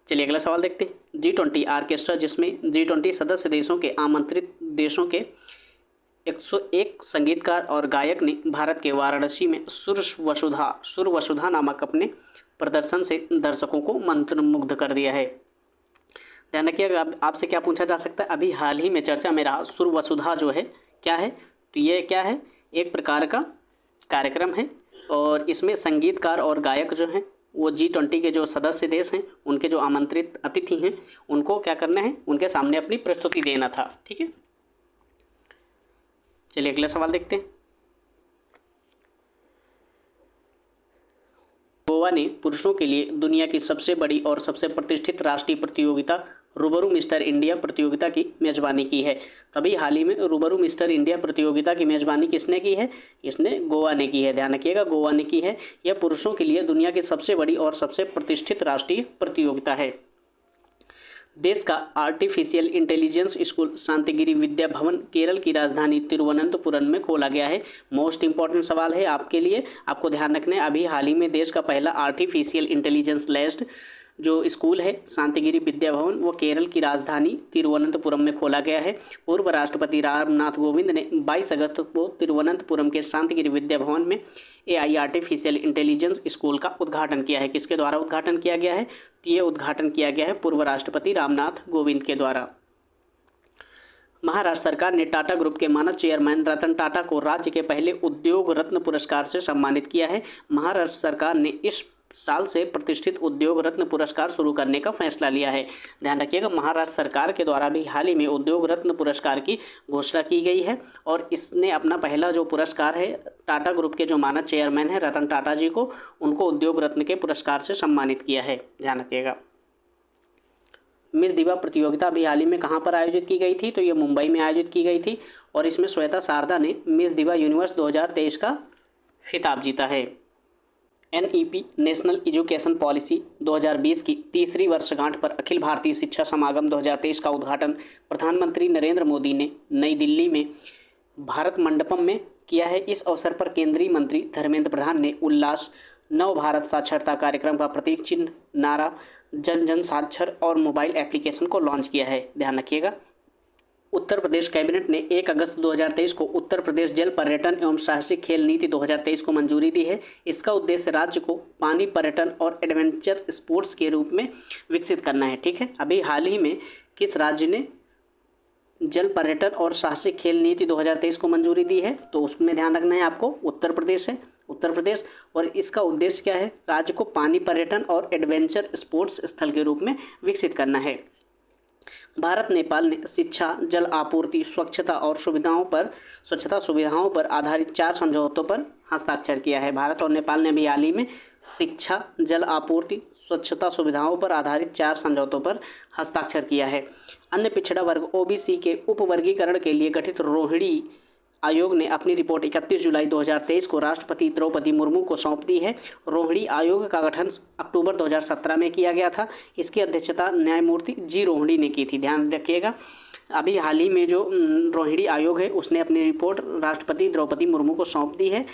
चलिए अगला सवाल देखते हैं। G20 ऑर्केस्ट्रा, जिसमें G20 सदस्य देशों के आमंत्रित देशों के 101 संगीतकार और गायक ने भारत के वाराणसी में सुर वसुधा नामक अपने प्रदर्शन से दर्शकों को मंत्रमुग्ध कर दिया है। ध्यान रखिएगा, आपसे क्या पूछा जा सकता है? अभी हाल ही में चर्चा में रहा सुर वसुधा जो है क्या है? तो ये क्या है? एक प्रकार का कार्यक्रम है और इसमें संगीतकार और गायक जो हैं वो G20 के जो सदस्य देश हैं, उनके जो आमंत्रित अतिथि हैं, उनको क्या करना है? उनके सामने अपनी प्रस्तुति देना था। ठीक है, चलिए अगला सवाल देखते हैं। गोवा ने पुरुषों के लिए दुनिया की सबसे बड़ी और सबसे प्रतिष्ठित राष्ट्रीय प्रतियोगिता रूबरू मिस्टर इंडिया प्रतियोगिता की मेजबानी की है। तभी हाल ही में रूबरू मिस्टर इंडिया प्रतियोगिता की मेजबानी किसने की है? इसने गोवा ने की है। ध्यान रखिएगा, गोवा ने की है। यह पुरुषों के लिए दुनिया की सबसे बड़ी और सबसे प्रतिष्ठित राष्ट्रीय प्रतियोगिता है। देश का artificial intelligence school Shantigiri Vidya Bhavan Kerala की राजधानी तिरुवनंतपुरम में खोला गया है। मोस्ट इंपॉर्टेंट सवाल है आपके लिए, आपको ध्यान रखना है। अभी हाल ही में देश का पहला आर्टिफिशियल इंटेलिजेंस लेस्ड जो स्कूल है शांतिगिरी विद्या भवन, वो केरल की राजधानी तिरुवनंतपुरम में खोला गया है। पूर्व राष्ट्रपति रामनाथ कोविंद ने 22 अगस्त को तिरुवनंतपुरम के शांतिगिरी विद्या भवन में AI आर्टिफिशियल इंटेलिजेंस स्कूल का उद्घाटन किया है। किसके द्वारा उद्घाटन किया गया है? तो ये उद्घाटन किया गया है पूर्व राष्ट्रपति रामनाथ कोविंद के द्वारा। महाराष्ट्र सरकार ने टाटा ग्रुप के मानद चेयरमैन रतन टाटा को राज्य के पहले उद्योग रत्न पुरस्कार से सम्मानित किया है। महाराष्ट्र सरकार ने इस साल से प्रतिष्ठित उद्योग रत्न पुरस्कार शुरू करने का फैसला लिया है। ध्यान रखिएगा, महाराष्ट्र सरकार के द्वारा भी हाल ही में उद्योग रत्न पुरस्कार की घोषणा की गई है और इसने अपना पहला जो पुरस्कार है टाटा ग्रुप के जो मानद चेयरमैन है रतन टाटा जी को, उनको उद्योग रत्न के पुरस्कार से सम्मानित किया है। ध्यान रखिएगा। मिस दिवा प्रतियोगिता भी हाल ही में कहाँ पर आयोजित की गई थी? तो ये मुंबई में आयोजित की गई थी और इसमें श्वेता शारदा ने मिस दिवा यूनिवर्स 2023 का खिताब जीता है। NEP नेशनल एजुकेशन पॉलिसी 2020 की तीसरी वर्षगांठ पर अखिल भारतीय शिक्षा समागम 2023 का उद्घाटन प्रधानमंत्री नरेंद्र मोदी ने नई दिल्ली में भारत मंडपम में किया है। इस अवसर पर केंद्रीय मंत्री धर्मेंद्र प्रधान ने उल्लास नव भारत साक्षरता कार्यक्रम का प्रतीक चिन्ह, नारा, जन जन साक्षर और मोबाइल एप्लीकेशन को लॉन्च किया है। ध्यान रखिएगा। उत्तर प्रदेश कैबिनेट ने 1 अगस्त 2023 को उत्तर प्रदेश जल पर्यटन एवं साहसिक खेल नीति 2023 को मंजूरी दी है। इसका उद्देश्य राज्य को पानी पर्यटन और एडवेंचर स्पोर्ट्स के रूप में विकसित करना है। ठीक है, अभी हाल ही में किस राज्य ने जल पर्यटन और साहसिक खेल नीति 2023 को मंजूरी दी है? तो उसमें ध्यान रखना है आपको, उत्तर प्रदेश है, उत्तर प्रदेश। और इसका उद्देश्य क्या है? राज्य को पानी पर्यटन और एडवेंचर स्पोर्ट्स स्थल के रूप में विकसित करना है। भारत नेपाल ने शिक्षा, जल आपूर्ति, स्वच्छता सुविधाओं पर आधारित 4 समझौतों पर हस्ताक्षर किया है। भारत और नेपाल ने अभी हाल ही में शिक्षा, जल आपूर्ति, स्वच्छता सुविधाओं पर आधारित 4 समझौतों पर हस्ताक्षर किया है। अन्य पिछड़ा वर्ग ओबीसी के उपवर्गीकरण के लिए गठित रोहिणी आयोग ने अपनी रिपोर्ट 31 जुलाई 2023 को राष्ट्रपति द्रौपदी मुर्मू को सौंप दी है। रोहिणी आयोग का गठन अक्टूबर 2017 में किया गया था। इसकी अध्यक्षता न्यायमूर्ति जी रोहिणी ने की थी। ध्यान रखिएगा, अभी हाल ही में जो रोहिणी आयोग है उसने अपनी रिपोर्ट राष्ट्रपति द्रौपदी मुर्मू को सौंप दी है।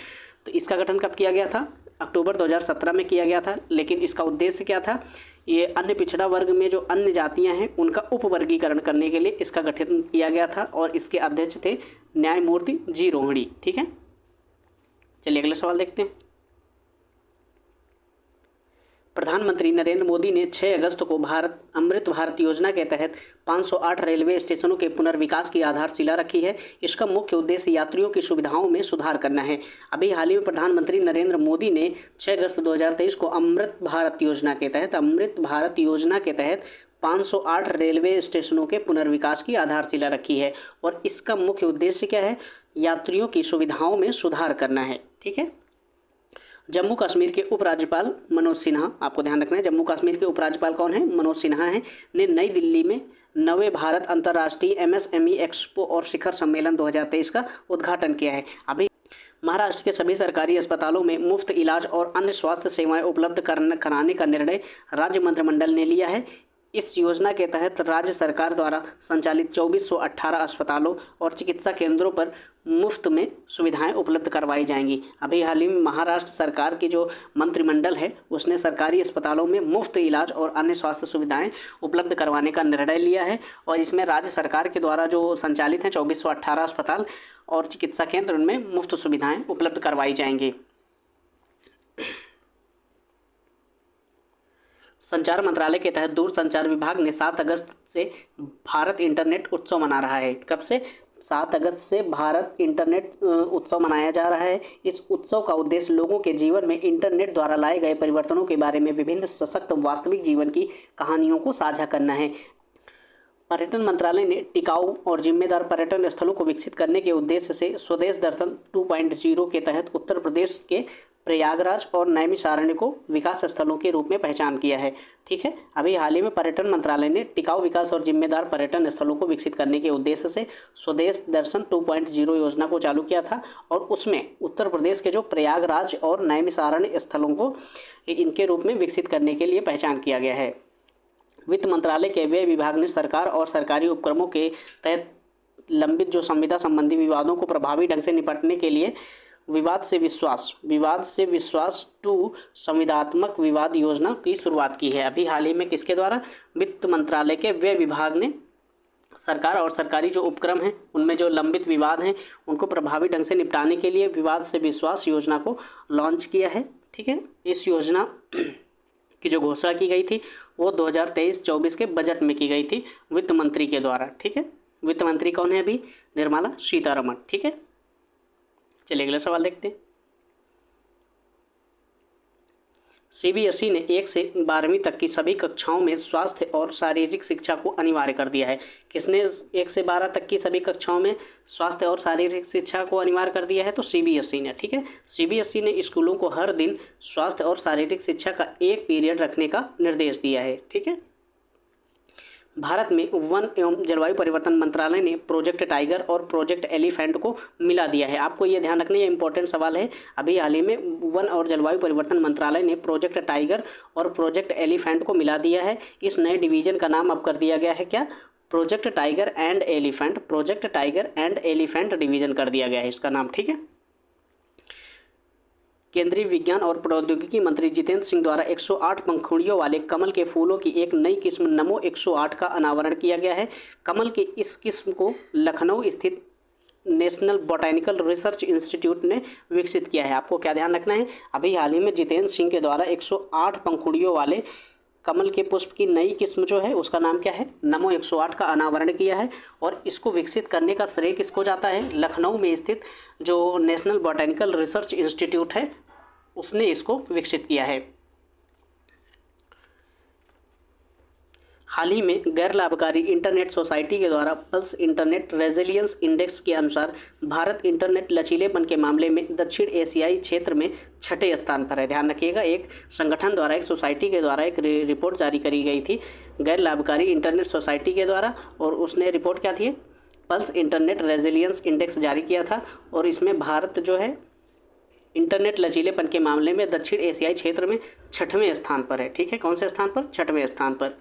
तो इसका गठन कब किया गया था? अक्टूबर 2017 में किया गया था। लेकिन इसका उद्देश्य क्या था? ये अन्य पिछड़ा वर्ग में जो अन्य जातियां हैं उनका उपवर्गीकरण करने के लिए इसका गठन किया गया था और इसके अध्यक्ष थे न्यायमूर्ति जी रोहिणी। ठीक है, चलिए अगला सवाल देखते हैं। प्रधानमंत्री नरेंद्र मोदी ने 6 अगस्त को अमृत भारत योजना के तहत 508 रेलवे स्टेशनों के पुनर्विकास की आधारशिला रखी है। इसका मुख्य उद्देश्य यात्रियों की सुविधाओं में सुधार करना है। अभी हाल ही में प्रधानमंत्री नरेंद्र मोदी ने 6 अगस्त 2023 को अमृत भारत योजना के तहत 508 रेलवे स्टेशनों के पुनर्विकास की आधारशिला रखी है और इसका मुख्य उद्देश्य क्या है? यात्रियों की सुविधाओं में सुधार करना है। ठीक है, जम्मू कश्मीर के उपराज्यपाल मनोज सिन्हा, आपको ध्यान रखना है, जम्मू कश्मीर के उपराज्यपाल कौन है? मनोज सिन्हा हैं, ने नई दिल्ली में 9वें भारत अंतर्राष्ट्रीय MSME एक्सपो और शिखर सम्मेलन 2023 का उद्घाटन किया है। अभी महाराष्ट्र के सभी सरकारी अस्पतालों में मुफ्त इलाज और अन्य स्वास्थ्य सेवाएं उपलब्ध कराने का निर्णय राज्य मंत्रिमंडल ने लिया है। इस योजना के तहत राज्य सरकार द्वारा संचालित 2418 अस्पतालों और चिकित्सा केंद्रों पर मुफ्त में सुविधाएं उपलब्ध करवाई जाएंगी। अभी हाल ही में महाराष्ट्र सरकार की जो मंत्रिमंडल है उसने सरकारी अस्पतालों में मुफ्त इलाज और अन्य स्वास्थ्य सुविधाएं उपलब्ध करवाने का निर्णय लिया है और इसमें राज्य सरकार के द्वारा जो संचालित हैं 2418 अस्पताल और चिकित्सा केंद्र, उनमें मुफ्त सुविधाएं उपलब्ध करवाई जाएंगी। संचार मंत्रालय के तहत दूरसंचार विभाग ने 7 अगस्त से भारत इंटरनेट उत्सव मना रहा है। कब से? 7 अगस्त से भारत इंटरनेट उत्सव मनाया जा रहा है। इस उत्सव का उद्देश्य लोगों के जीवन में इंटरनेट द्वारा लाए गए परिवर्तनों के बारे में विभिन्न सशक्त वास्तविक जीवन की कहानियों को साझा करना है। पर्यटन मंत्रालय ने टिकाऊ और जिम्मेदार पर्यटन स्थलों को विकसित करने के उद्देश्य से स्वदेश दर्शन 2.0 के तहत उत्तर प्रदेश के प्रयागराज और नैमिषारण्य को विकास स्थलों के रूप में पहचान किया है। ठीक है, अभी हाल ही में पर्यटन मंत्रालय ने टिकाऊ विकास और जिम्मेदार पर्यटन स्थलों को विकसित करने के उद्देश्य से स्वदेश दर्शन 2.0 योजना को चालू किया था और उसमें उत्तर प्रदेश के जो प्रयागराज और नैमिषारण्य स्थलों को इनके रूप में विकसित करने के लिए पहचान किया गया है। वित्त मंत्रालय के व्यय विभाग ने सरकार और सरकारी उपक्रमों के तहत लंबित जो संविदा संबंधी विवादों को प्रभावी ढंग से निपटने के लिए विवाद से विश्वास 2 संविदात्मक विवाद योजना की शुरुआत की है। अभी हाल ही में किसके द्वारा? वित्त मंत्रालय के व्यय विभाग ने सरकार और सरकारी जो उपक्रम हैं उनमें जो लंबित विवाद हैं उनको प्रभावी ढंग से निपटाने के लिए विवाद से विश्वास योजना को लॉन्च किया है। ठीक है, इस योजना की जो घोषणा की गई थी वो 2023-24 के बजट में की गई थी वित्त मंत्री के द्वारा। ठीक है, वित्त मंत्री कौन है? अभी निर्मला सीतारमण। ठीक है, चलिए अगला सवाल देखते हैं। सीबीएसई ने 1 से 12वीं तक की सभी कक्षाओं में स्वास्थ्य और शारीरिक शिक्षा को अनिवार्य कर दिया है। किसने 1 से 12 तक की सभी कक्षाओं में स्वास्थ्य और शारीरिक शिक्षा को अनिवार्य कर दिया है? तो सीबीएसई ने। ठीक है, सीबीएसई ने स्कूलों को हर दिन स्वास्थ्य और शारीरिक शिक्षा का एक पीरियड रखने का निर्देश दिया है। ठीक है, भारत में वन एवं जलवायु परिवर्तन मंत्रालय ने प्रोजेक्ट टाइगर और प्रोजेक्ट एलिफेंट को मिला दिया है। आपको ये ध्यान रखना, ये इंपॉर्टेंट सवाल है। अभी हाल ही में वन और जलवायु परिवर्तन मंत्रालय ने प्रोजेक्ट टाइगर और प्रोजेक्ट एलिफेंट को मिला दिया है। इस नए डिवीजन का नाम अब कर दिया गया है क्या? Project tiger and elephant division कर दिया गया है इसका नाम, ठीक है। केंद्रीय विज्ञान और प्रौद्योगिकी मंत्री जितेंद्र सिंह द्वारा 108 पंखुड़ियों वाले कमल के फूलों की एक नई किस्म नमो 108 का अनावरण किया गया है। कमल की इस किस्म को लखनऊ स्थित नेशनल बोटैनिकल रिसर्च इंस्टीट्यूट ने विकसित किया है। आपको क्या ध्यान रखना है, अभी हाल ही में जितेंद्र सिंह के द्वारा 108 पंखुड़ियों वाले कमल के पुष्प की नई किस्म जो है उसका नाम क्या है, नमो 108 का अनावरण किया है। और इसको विकसित करने का श्रेय किसको जाता है, लखनऊ में स्थित जो नेशनल बोटैनिकल रिसर्च इंस्टीट्यूट है उसने इसको विकसित किया है। हाल ही में गैर लाभकारी इंटरनेट सोसाइटी के द्वारा पल्स इंटरनेट रेजिलियंस इंडेक्स के अनुसार भारत इंटरनेट लचीलेपन के मामले में दक्षिण एशियाई क्षेत्र में छठे स्थान पर है। ध्यान रखिएगा, एक संगठन द्वारा, एक सोसाइटी के द्वारा एक रिपोर्ट जारी करी गई थी गैर लाभकारी इंटरनेट सोसाइटी के द्वारा, और उसने रिपोर्ट क्या थी, पल्स इंटरनेट रेजिलियंस इंडेक्स जारी किया था। और इसमें भारत जो है इंटरनेट लचीलेपन के मामले में दक्षिण एशियाई क्षेत्र में छठवें स्थान पर है, ठीक है। कौन से स्थान पर, छठवें स्थान पर।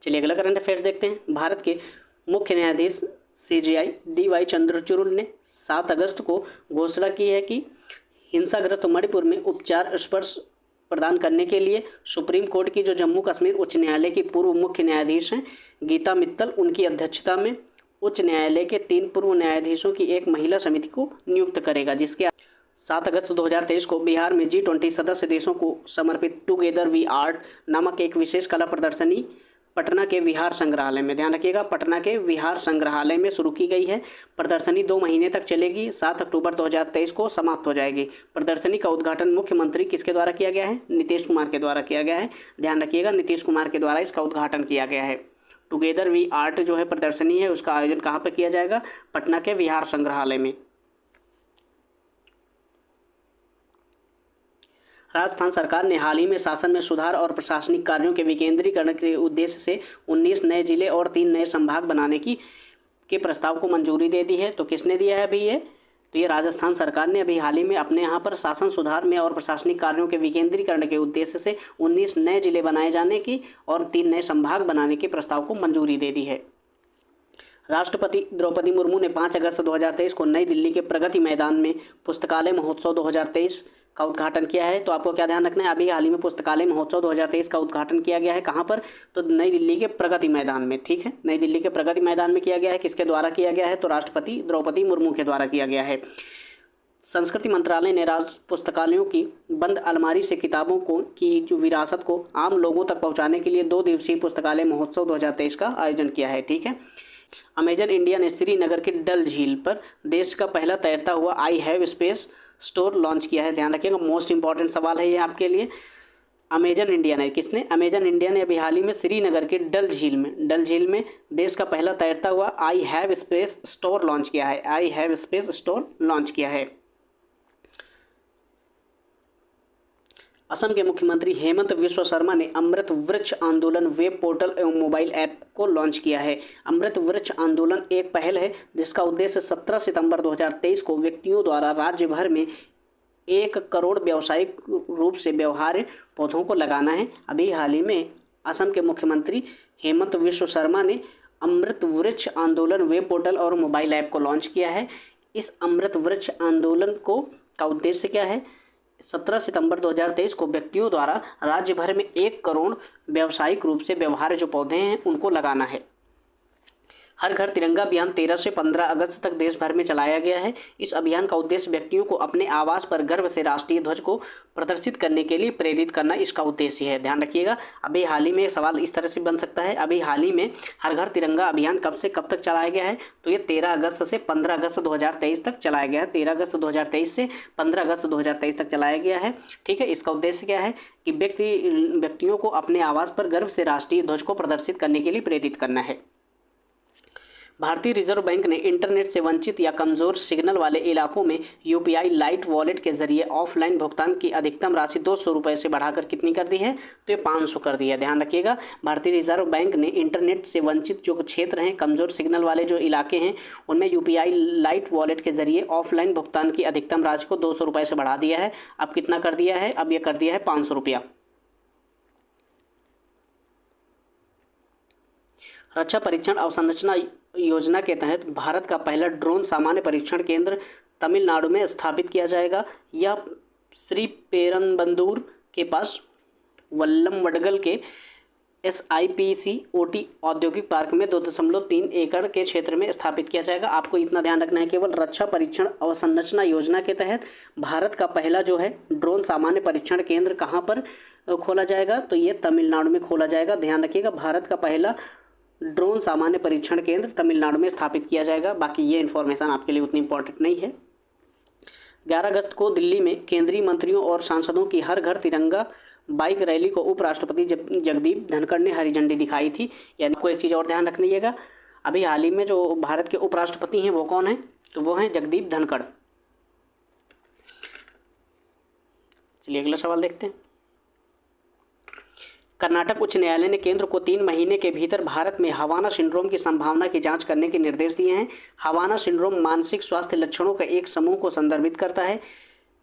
चलिए अगला करंट अफेयर्स देखते हैं। भारत के मुख्य न्यायाधीश CJI DY चंद्रचूड़ ने 7 अगस्त को घोषणा की है कि हिंसाग्रस्त मणिपुर में उपचार स्पर्श प्रदान करने के लिए सुप्रीम कोर्ट की जो जम्मू कश्मीर उच्च न्यायालय की पूर्व मुख्य न्यायाधीश हैं गीता मित्तल, उनकी अध्यक्षता में उच्च न्यायालय के 3 पूर्व न्यायाधीशों की एक महिला समिति को नियुक्त करेगा, जिसके 7 अगस्त 2023 को बिहार में G20 सदस्य देशों को समर्पित टुगेदर वी आर्ट नामक एक विशेष कला प्रदर्शनी पटना के विहार संग्रहालय में, ध्यान रखिएगा, पटना के विहार संग्रहालय में शुरू की गई है। प्रदर्शनी 2 महीने तक चलेगी, 7 अक्टूबर 2023 को समाप्त हो जाएगी। प्रदर्शनी का उद्घाटन मुख्यमंत्री किसके द्वारा किया गया है, नीतीश कुमार के द्वारा किया गया है। ध्यान रखिएगा, नीतीश कुमार के द्वारा इसका उद्घाटन किया गया है। टुगेदर वी आर्ट जो है प्रदर्शनी है उसका आयोजन कहाँ पर किया जाएगा, पटना के विहार संग्रहालय में। राजस्थान सरकार ने हाल ही में शासन में सुधार और प्रशासनिक कार्यों के विकेंद्रीकरण के उद्देश्य से 19 नए जिले और 3 नए संभाग बनाने के प्रस्ताव को मंजूरी दे दी है। तो किसने दिया है अभी ये, तो ये राजस्थान सरकार ने अभी हाल ही में अपने यहाँ पर शासन सुधार में और प्रशासनिक कार्यों के विकेंद्रीकरण के उद्देश्य से 19 नए जिले बनाए जाने की और 3 नए संभाग बनाने के प्रस्ताव को मंजूरी दे दी है। राष्ट्रपति द्रौपदी मुर्मू ने 5 अगस्त 2023 को नई दिल्ली के प्रगति मैदान में पुस्तकालय महोत्सव 2023 का उद्घाटन किया है। तो आपको क्या ध्यान रखना है, अभी हाल ही में पुस्तकालय महोत्सव 2023 का उद्घाटन किया गया है। कहाँ पर, तो नई दिल्ली के प्रगति मैदान में, ठीक है, नई दिल्ली के प्रगति मैदान में किया गया है। किसके द्वारा किया गया है, तो राष्ट्रपति द्रौपदी मुर्मू के द्वारा किया गया है। संस्कृति मंत्रालय ने राज्य पुस्तकालयों की बंद अलमारी से किताबों की जो विरासत को आम लोगों तक पहुँचाने के लिए 2 दिवसीय पुस्तकालय महोत्सव 2023 का आयोजन किया है, ठीक है। अमेजन इंडिया ने श्रीनगर के डल झील पर देश का पहला तैरता हुआ I have space store launch किया है। ध्यान रखिएगा, मोस्ट इंपॉर्टेंट सवाल है ये आपके लिए। अमेजन इंडिया ने, किसने, अमेजन इंडिया ने अभी हाल ही में श्रीनगर के डल झील में देश का पहला तैरता हुआ I have space store launch किया है। I have space store launch किया है। असम के मुख्यमंत्री हेमंत बिस्वा शर्मा ने अमृत वृक्ष आंदोलन वेब पोर्टल एवं मोबाइल ऐप को लॉन्च किया है। अमृत वृक्ष आंदोलन एक पहल है जिसका उद्देश्य 17 सितंबर 2023 को व्यक्तियों द्वारा राज्य भर में 1 करोड़ व्यावसायिक रूप से व्यवहार्य पौधों को लगाना है। अभी हाल ही में असम के मुख्यमंत्री हेमंत बिस्वा शर्मा ने अमृत वृक्ष आंदोलन वेब पोर्टल और मोबाइल ऐप को लॉन्च किया है। इस अमृत वृक्ष आंदोलन का उद्देश्य क्या है, 17 सितंबर 2023 को व्यक्तियों द्वारा राज्य भर में 1 करोड़ व्यावसायिक रूप से व्यवहार्य जो पौधे हैं उनको लगाना है। हर घर तिरंगा अभियान 13 से 15 अगस्त तक देश भर में चलाया गया है। इस अभियान का उद्देश्य व्यक्तियों को अपने आवास पर गर्व से राष्ट्रीय ध्वज को प्रदर्शित करने के लिए प्रेरित करना इसका उद्देश्य है। ध्यान रखिएगा, अभी हाल ही में सवाल इस तरह से बन सकता है, अभी हाल ही में हर घर तिरंगा अभियान कब से कब तक चलाया गया है, तो ये 13 अगस्त से 15 अगस्त 2023 तक चलाया गया है। 13 अगस्त 2023 से 15 अगस्त 2023 तक चलाया गया है, ठीक है। इसका उद्देश्य क्या है कि व्यक्तियों को अपने आवास पर गर्व से राष्ट्रीय ध्वज को प्रदर्शित करने के लिए प्रेरित करना है। भारतीय रिजर्व बैंक ने इंटरनेट से वंचित या कमजोर सिग्नल वाले इलाकों में यूपीआई लाइट वॉलेट के जरिए ऑफलाइन भुगतान की अधिकतम राशि 200 रुपये से बढ़ाकर कितनी कर दी है, तो ये 500 कर दी है। ध्यान रखिएगा, भारतीय रिजर्व बैंक ने इंटरनेट से वंचित जो क्षेत्र हैं, कमजोर सिग्नल वाले जो इलाके हैं, उनमें यूपीआई लाइट वॉलेट के जरिए ऑफलाइन भुगतान की अधिकतम राशि को 200 रुपये से बढ़ा दिया है। अब कितना कर दिया है, अब ये कर दिया है 500 रुपया। रक्षा परीक्षण अवसंरचना योजना के तहत भारत का पहला ड्रोन सामान्य परीक्षण केंद्र तमिलनाडु में स्थापित किया जाएगा। यह श्री पेरम्बदूर के पास वल्लमवडगल के SIPCOT औद्योगिक पार्क में 2.3 एकड़ के क्षेत्र में स्थापित किया जाएगा। आपको इतना ध्यान रखना है, केवल रक्षा परीक्षण अवसंरचना योजना के तहत भारत का पहला जो है ड्रोन सामान्य परीक्षण केंद्र कहाँ पर खोला जाएगा, तो ये तमिलनाडु में खोला जाएगा। ध्यान रखिएगा, भारत का पहला ड्रोन सामान्य परीक्षण केंद्र तमिलनाडु में स्थापित किया जाएगा। बाकी ये इन्फॉर्मेशन आपके लिए उतनी इंपॉर्टेंट नहीं है। 11 अगस्त को दिल्ली में केंद्रीय मंत्रियों और सांसदों की हर घर तिरंगा बाइक रैली को उपराष्ट्रपति जगदीप धनखड़ ने हरी झंडी दिखाई थी। यानी आपको एक चीज़ और ध्यान रखिएगा, अभी हाल ही में जो भारत के उपराष्ट्रपति हैं वो कौन है, तो वो हैं जगदीप धनखड़। चलिए अगला सवाल देखते हैं। कर्नाटक उच्च न्यायालय ने केंद्र को 3 महीने के भीतर भारत में हवाना सिंड्रोम की संभावना की जांच करने के निर्देश दिए हैं। हवाना सिंड्रोम मानसिक स्वास्थ्य लक्षणों का एक समूह को संदर्भित करता है।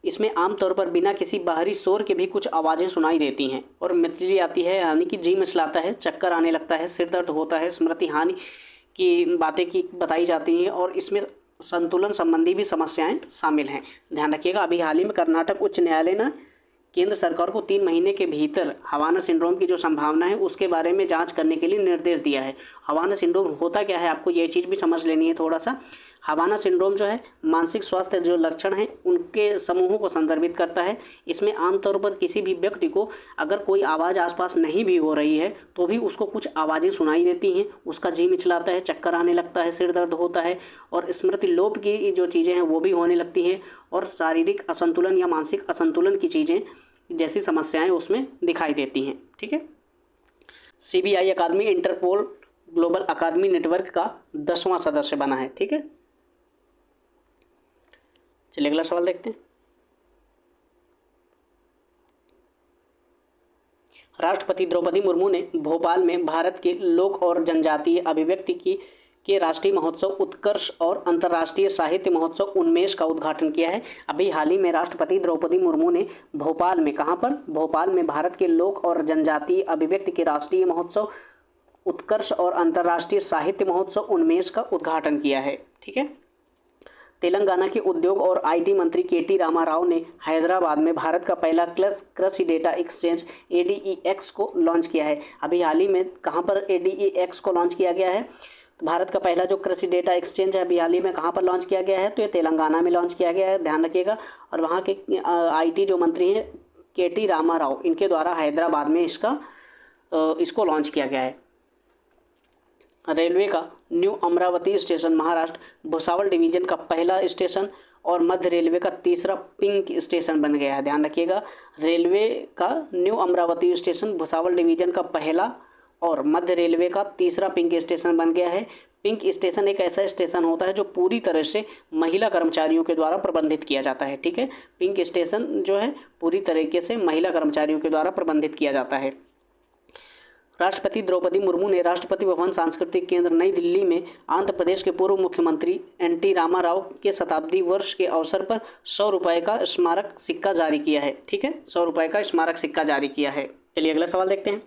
इसमें आमतौर पर बिना किसी बाहरी शोर के भी कुछ आवाज़ें सुनाई देती हैं और मितली आती है, यानी कि जी मिचलाता है, चक्कर आने लगता है, सिर दर्द होता है, स्मृति हानि की बातें की बताई जाती हैं और इसमें संतुलन संबंधी भी समस्याएं शामिल हैं। ध्यान रखिएगा, अभी हाल ही में कर्नाटक उच्च न्यायालय ने केंद्र सरकार को 3 महीने के भीतर हवाना सिंड्रोम की जो संभावना है उसके बारे में जांच करने के लिए निर्देश दिया है। हवाना सिंड्रोम होता क्या है, आपको ये चीज़ भी समझ लेनी है थोड़ा सा। हवाना सिंड्रोम जो है मानसिक स्वास्थ्य जो लक्षण हैं उनके समूहों को संदर्भित करता है। इसमें आमतौर पर किसी भी व्यक्ति को अगर कोई आवाज़ आसपास नहीं भी हो रही है तो भी उसको कुछ आवाज़ें सुनाई देती हैं, उसका जी मिचलाता है, चक्कर आने लगता है, सिर दर्द होता है और स्मृति लोप की जो चीज़ें हैं वो भी होने लगती हैं और शारीरिक असंतुलन या मानसिक असंतुलन की चीज़ें जैसी समस्याएं उसमें दिखाई देती हैं। ठीक है। CBI अकादमी इंटरपोल ग्लोबल अकादमी नेटवर्क का 10वां सदस्य बना है। ठीक है, चलिए अगला सवाल देखते हैं। राष्ट्रपति द्रौपदी मुर्मू ने भोपाल में भारत के लोक और जनजातीय अभिव्यक्ति के राष्ट्रीय महोत्सव उत्कर्ष और अंतर्राष्ट्रीय साहित्य महोत्सव उन्मेष का उद्घाटन किया है। अभी हाल ही में राष्ट्रपति द्रौपदी मुर्मू ने भोपाल में, कहाँ पर, भोपाल में भारत के लोक और जनजातीय अभिव्यक्ति के राष्ट्रीय महोत्सव उत्कर्ष और अंतर्राष्ट्रीय साहित्य महोत्सव उन्मेष का उद्घाटन किया है। ठीक है। तेलंगाना के उद्योग और IT मंत्री KT रामाराव ने हैदराबाद में भारत का पहला कृषि डेटा एक्सचेंज ADEX को लॉन्च किया है। अभी हाल ही में कहाँ पर ADEX को लॉन्च किया गया है, तो भारत का पहला जो कृषि डेटा एक्सचेंज है अभी हाल ही में कहाँ पर लॉन्च किया गया है, तो ये तेलंगाना में लॉन्च किया गया है। ध्यान रखिएगा। और वहाँ के IT जो मंत्री हैं KT रामाराव, इनके द्वारा हैदराबाद में इसको लॉन्च किया गया है। रेलवे का new Amravati station Maharashtra Bhusawal division का पहला स्टेशन और मध्य रेलवे का तीसरा पिंक स्टेशन बन गया है। ध्यान रखिएगा, रेलवे का new Amravati station Bhusawal division का पहला और मध्य रेलवे का तीसरा पिंक स्टेशन बन गया है। पिंक स्टेशन एक ऐसा स्टेशन होता है जो पूरी तरह से महिला कर्मचारियों के द्वारा प्रबंधित किया जाता है। ठीक है, पिंक स्टेशन जो है पूरी तरीके से महिला कर्मचारियों के द्वारा प्रबंधित किया जाता है। राष्ट्रपति द्रौपदी मुर्मू ने राष्ट्रपति भवन सांस्कृतिक केंद्र नई दिल्ली में आंध्र प्रदेश के पूर्व मुख्यमंत्री NT रामाराव के शताब्दी वर्ष के अवसर पर 100 रुपये का स्मारक सिक्का जारी किया है। ठीक है, 100 रुपये का स्मारक सिक्का जारी किया है। चलिए अगला सवाल देखते हैं।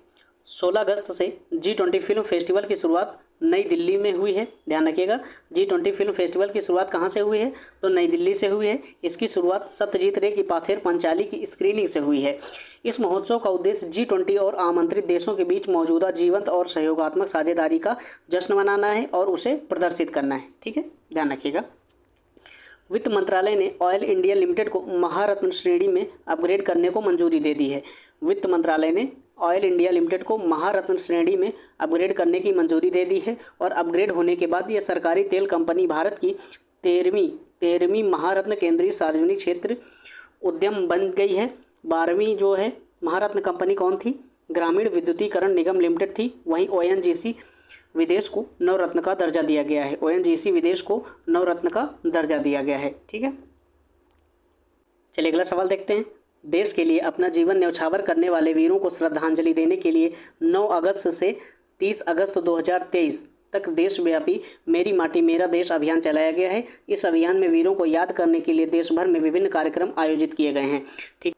16 अगस्त से G20 फिल्म फेस्टिवल की शुरुआत नई दिल्ली में हुई है। ध्यान रखिएगा, G20 फिल्म फेस्टिवल की शुरुआत कहाँ से हुई है, तो नई दिल्ली से हुई है। इसकी शुरुआत सत्यजीत रे की पाथेर पंचाली की स्क्रीनिंग से हुई है। इस महोत्सव का उद्देश्य G20 और आमंत्रित देशों के बीच मौजूदा जीवंत और सहयोगात्मक साझेदारी का जश्न मनाना है और उसे प्रदर्शित करना है। ठीक है, ध्यान रखिएगा। वित्त मंत्रालय ने ऑयल इंडिया लिमिटेड को महारत्न श्रेणी में अपग्रेड करने को मंजूरी दे दी है। वित्त मंत्रालय ने ऑयल इंडिया लिमिटेड को महारत्न श्रेणी में अपग्रेड करने की मंजूरी दे दी है और अपग्रेड होने के बाद यह सरकारी तेल कंपनी भारत की 13वीं महारत्न केंद्रीय सार्वजनिक क्षेत्र उद्यम बन गई है। 12वीं जो है महारत्न कंपनी कौन थी, ग्रामीण विद्युतीकरण निगम लिमिटेड थी। वहीं ONGC विदेश को नवरत्न का दर्जा दिया गया है। ONGC विदेश को नवरत्न का दर्जा दिया गया है। ठीक है, चलिए अगला सवाल देखते हैं। देश के लिए अपना जीवन न्यौछावर करने वाले वीरों को श्रद्धांजलि देने के लिए 9 अगस्त से 30 अगस्त 2023 तक देशव्यापी मेरी माटी मेरा देश अभियान चलाया गया है। इस अभियान में वीरों को याद करने के लिए देश भर में विभिन्न कार्यक्रम आयोजित किए गए हैं। ठीक,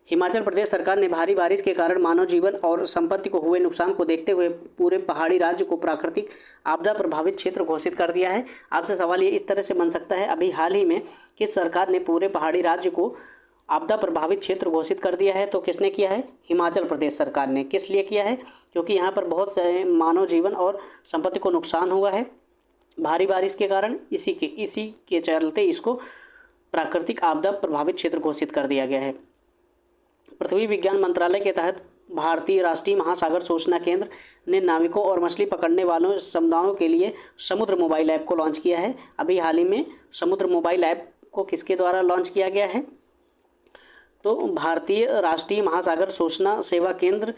हिमाचल प्रदेश सरकार ने भारी बारिश के कारण मानव जीवन और संपत्ति को हुए नुकसान को देखते हुए पूरे पहाड़ी राज्य को प्राकृतिक आपदा प्रभावित क्षेत्र घोषित कर दिया है। आपसे सवाल ये इस तरह से बन सकता है, अभी हाल ही में किस सरकार ने पूरे पहाड़ी राज्य को आपदा प्रभावित क्षेत्र घोषित कर दिया है? तो किसने किया है? हिमाचल प्रदेश सरकार ने। किस लिए किया है? क्योंकि यहाँ पर बहुत से मानव जीवन और संपत्ति को नुकसान हुआ है भारी बारिश के कारण। इसी के चलते इसको प्राकृतिक आपदा प्रभावित क्षेत्र घोषित कर दिया गया है। पृथ्वी विज्ञान मंत्रालय के तहत भारतीय राष्ट्रीय महासागर सूचना केंद्र ने नाविकों और मछली पकड़ने वालों समुदायों के लिए समुद्र मोबाइल ऐप को लॉन्च किया है। अभी हाल ही में समुद्र मोबाइल ऐप को किसके द्वारा लॉन्च किया गया है? तो भारतीय राष्ट्रीय महासागर सूचना सेवा केंद्र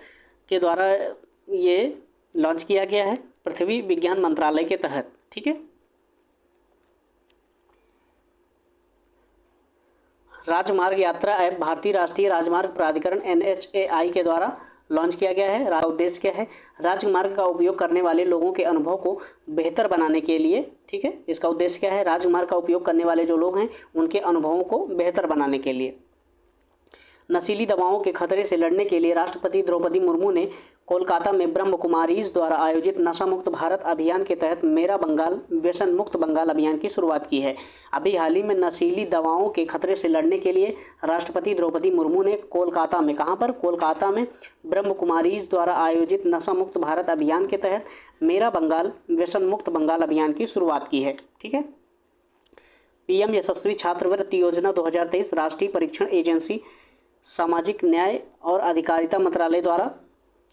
के द्वारा ये लॉन्च किया गया है पृथ्वी विज्ञान मंत्रालय के तहत। ठीक है। राजमार्ग यात्रा ऐप भारतीय राष्ट्रीय राजमार्ग प्राधिकरण NHAI के द्वारा लॉन्च किया गया है। उद्देश्य क्या है? राजमार्ग का उपयोग करने वाले लोगों के अनुभव को बेहतर बनाने के लिए। ठीक है, इसका उद्देश्य क्या है? राजमार्ग का उपयोग करने वाले जो लोग हैं उनके अनुभवों को बेहतर बनाने के लिए। नशीली दवाओं के खतरे से लड़ने के लिए राष्ट्रपति द्रौपदी मुर्मू ने कोलकाता में ब्रह्म कुमारीज द्वारा आयोजित नशा मुक्त भारत अभियान के तहत मेरा बंगाल व्यसन मुक्त बंगाल अभियान की शुरुआत की है। अभी हाल ही में नशीली दवाओं के खतरे से लड़ने के लिए राष्ट्रपति द्रौपदी मुर्मू ने कोलकाता में, कहाँ पर? कोलकाता में ब्रह्म कुमारीज द्वारा आयोजित नशा मुक्त भारत अभियान के तहत मेरा बंगाल व्यसन मुक्त बंगाल अभियान की शुरुआत की है। ठीक है। PM यशस्वी छात्रवृत्ति योजना 2023 राष्ट्रीय परीक्षण एजेंसी सामाजिक न्याय और अधिकारिता मंत्रालय द्वारा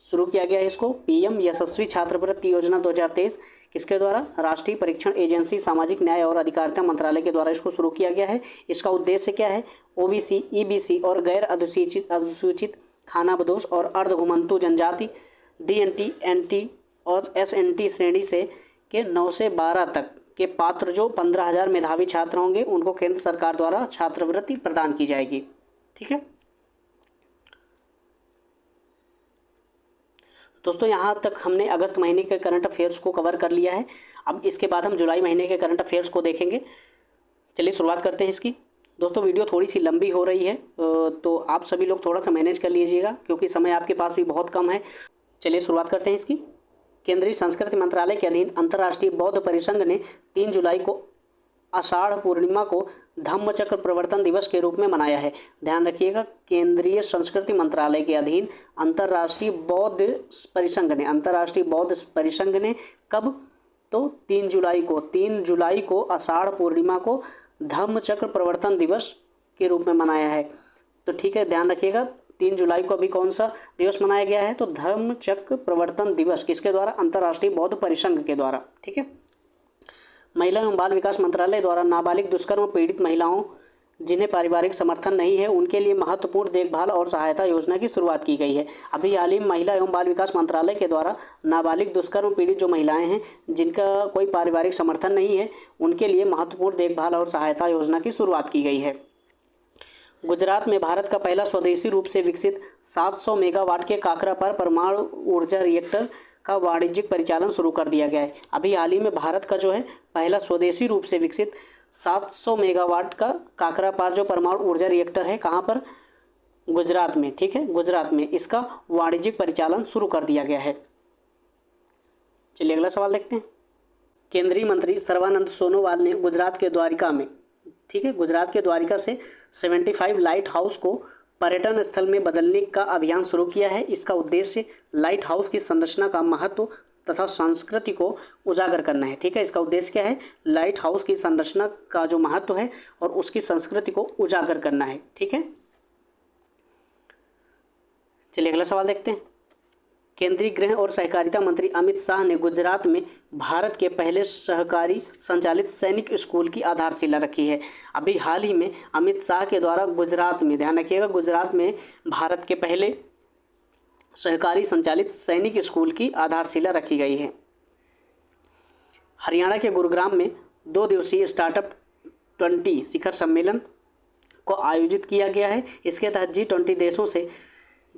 शुरू किया गया है। इसको PM यशस्वी छात्रवृत्ति योजना 2023 किसके द्वारा? राष्ट्रीय परीक्षण एजेंसी सामाजिक न्याय और अधिकारिता मंत्रालय के द्वारा इसको शुरू किया गया है। इसका उद्देश्य क्या है? OBC, EBC और गैर अनुसूचित खानाबदोश और अर्धघुमंतु जनजाति DNT, NT और SNT श्रेणी से के 9 से 12 तक के पात्र जो 15,000 मेधावी छात्र होंगे उनको केंद्र सरकार द्वारा छात्रवृत्ति प्रदान की जाएगी। ठीक है दोस्तों, यहाँ तक हमने अगस्त महीने के करंट अफेयर्स को कवर कर लिया है। अब इसके बाद हम जुलाई महीने के करंट अफेयर्स को देखेंगे। चलिए शुरुआत करते हैं इसकी। दोस्तों वीडियो थोड़ी सी लंबी हो रही है तो आप सभी लोग थोड़ा सा मैनेज कर लीजिएगा क्योंकि समय आपके पास भी बहुत कम है। चलिए शुरुआत करते हैं इसकी। केंद्रीय संस्कृति मंत्रालय के अधीन अंतर्राष्ट्रीय बौद्ध परिसंघ ने 3 जुलाई को आषाढ़ पूर्णिमा को धम्मचक्र प्रवर्तन दिवस के रूप में मनाया है। ध्यान रखिएगा, केंद्रीय संस्कृति मंत्रालय के अधीन अंतर्राष्ट्रीय बौद्ध परिसंघ ने कब? तो 3 जुलाई को आषाढ़ पूर्णिमा को धम्मचक्र प्रवर्तन दिवस के रूप में मनाया है। तो ठीक है, ध्यान रखिएगा 3 जुलाई को अभी कौन सा दिवस मनाया गया है? तो धम्मचक्र प्रवर्तन दिवस किसके द्वारा? अंतर्राष्ट्रीय बौद्ध परिसंघ के द्वारा। ठीक है। महिला एवं बाल विकास मंत्रालय द्वारा नाबालिग दुष्कर्म पीड़ित महिलाओं जिन्हें पारिवारिक समर्थन नहीं है उनके लिए महत्वपूर्ण देखभाल और सहायता योजना की शुरुआत की गई है। अभी हाल ही में महिला एवं बाल विकास मंत्रालय के द्वारा नाबालिग दुष्कर्म पीड़ित जो महिलाएं हैं जिनका कोई पारिवारिक समर्थन नहीं है उनके लिए महत्वपूर्ण देखभाल और सहायता योजना की शुरुआत की गई है। गुजरात में भारत का पहला स्वदेशी रूप से विकसित 700 मेगावाट के काकरापार परमाणु ऊर्जा रिएक्टर का वाणिज्यिक परिचालन शुरू कर दिया गया है। अभी हाल ही में भारत का जो है पहला स्वदेशी रूप से विकसित 700 मेगावाट का काकरापार जो परमाणु ऊर्जा रिएक्टर है, कहाँ पर? गुजरात में। ठीक है, गुजरात में इसका वाणिज्यिक परिचालन शुरू कर दिया गया है। चलिए अगला सवाल देखते हैं। केंद्रीय मंत्री सर्बानंद सोनोवाल ने गुजरात के द्वारिका में, ठीक है, गुजरात के द्वारिका से 75 लाइट हाउस को पर्यटन स्थल में बदलने का अभियान शुरू किया है। इसका उद्देश्य लाइट हाउस की संरचना का महत्व तथा संस्कृति को उजागर करना है। ठीक है, इसका उद्देश्य क्या है? लाइट हाउस की संरचना का जो महत्व है और उसकी संस्कृति को उजागर करना है। ठीक है, चलिए अगला सवाल देखते हैं। केंद्रीय गृह और सहकारिता मंत्री अमित शाह ने गुजरात में भारत के पहले सहकारी संचालित सैनिक स्कूल की आधारशिला रखी है। अभी हाल ही में अमित शाह के द्वारा गुजरात में, ध्यान रखिएगा, गुजरात में भारत के पहले सहकारी संचालित सैनिक स्कूल की आधारशिला रखी गई है। हरियाणा के गुरुग्राम में 2 दिवसीय स्टार्टअप 20 शिखर सम्मेलन को आयोजित किया गया है। इसके तहत G20 देशों से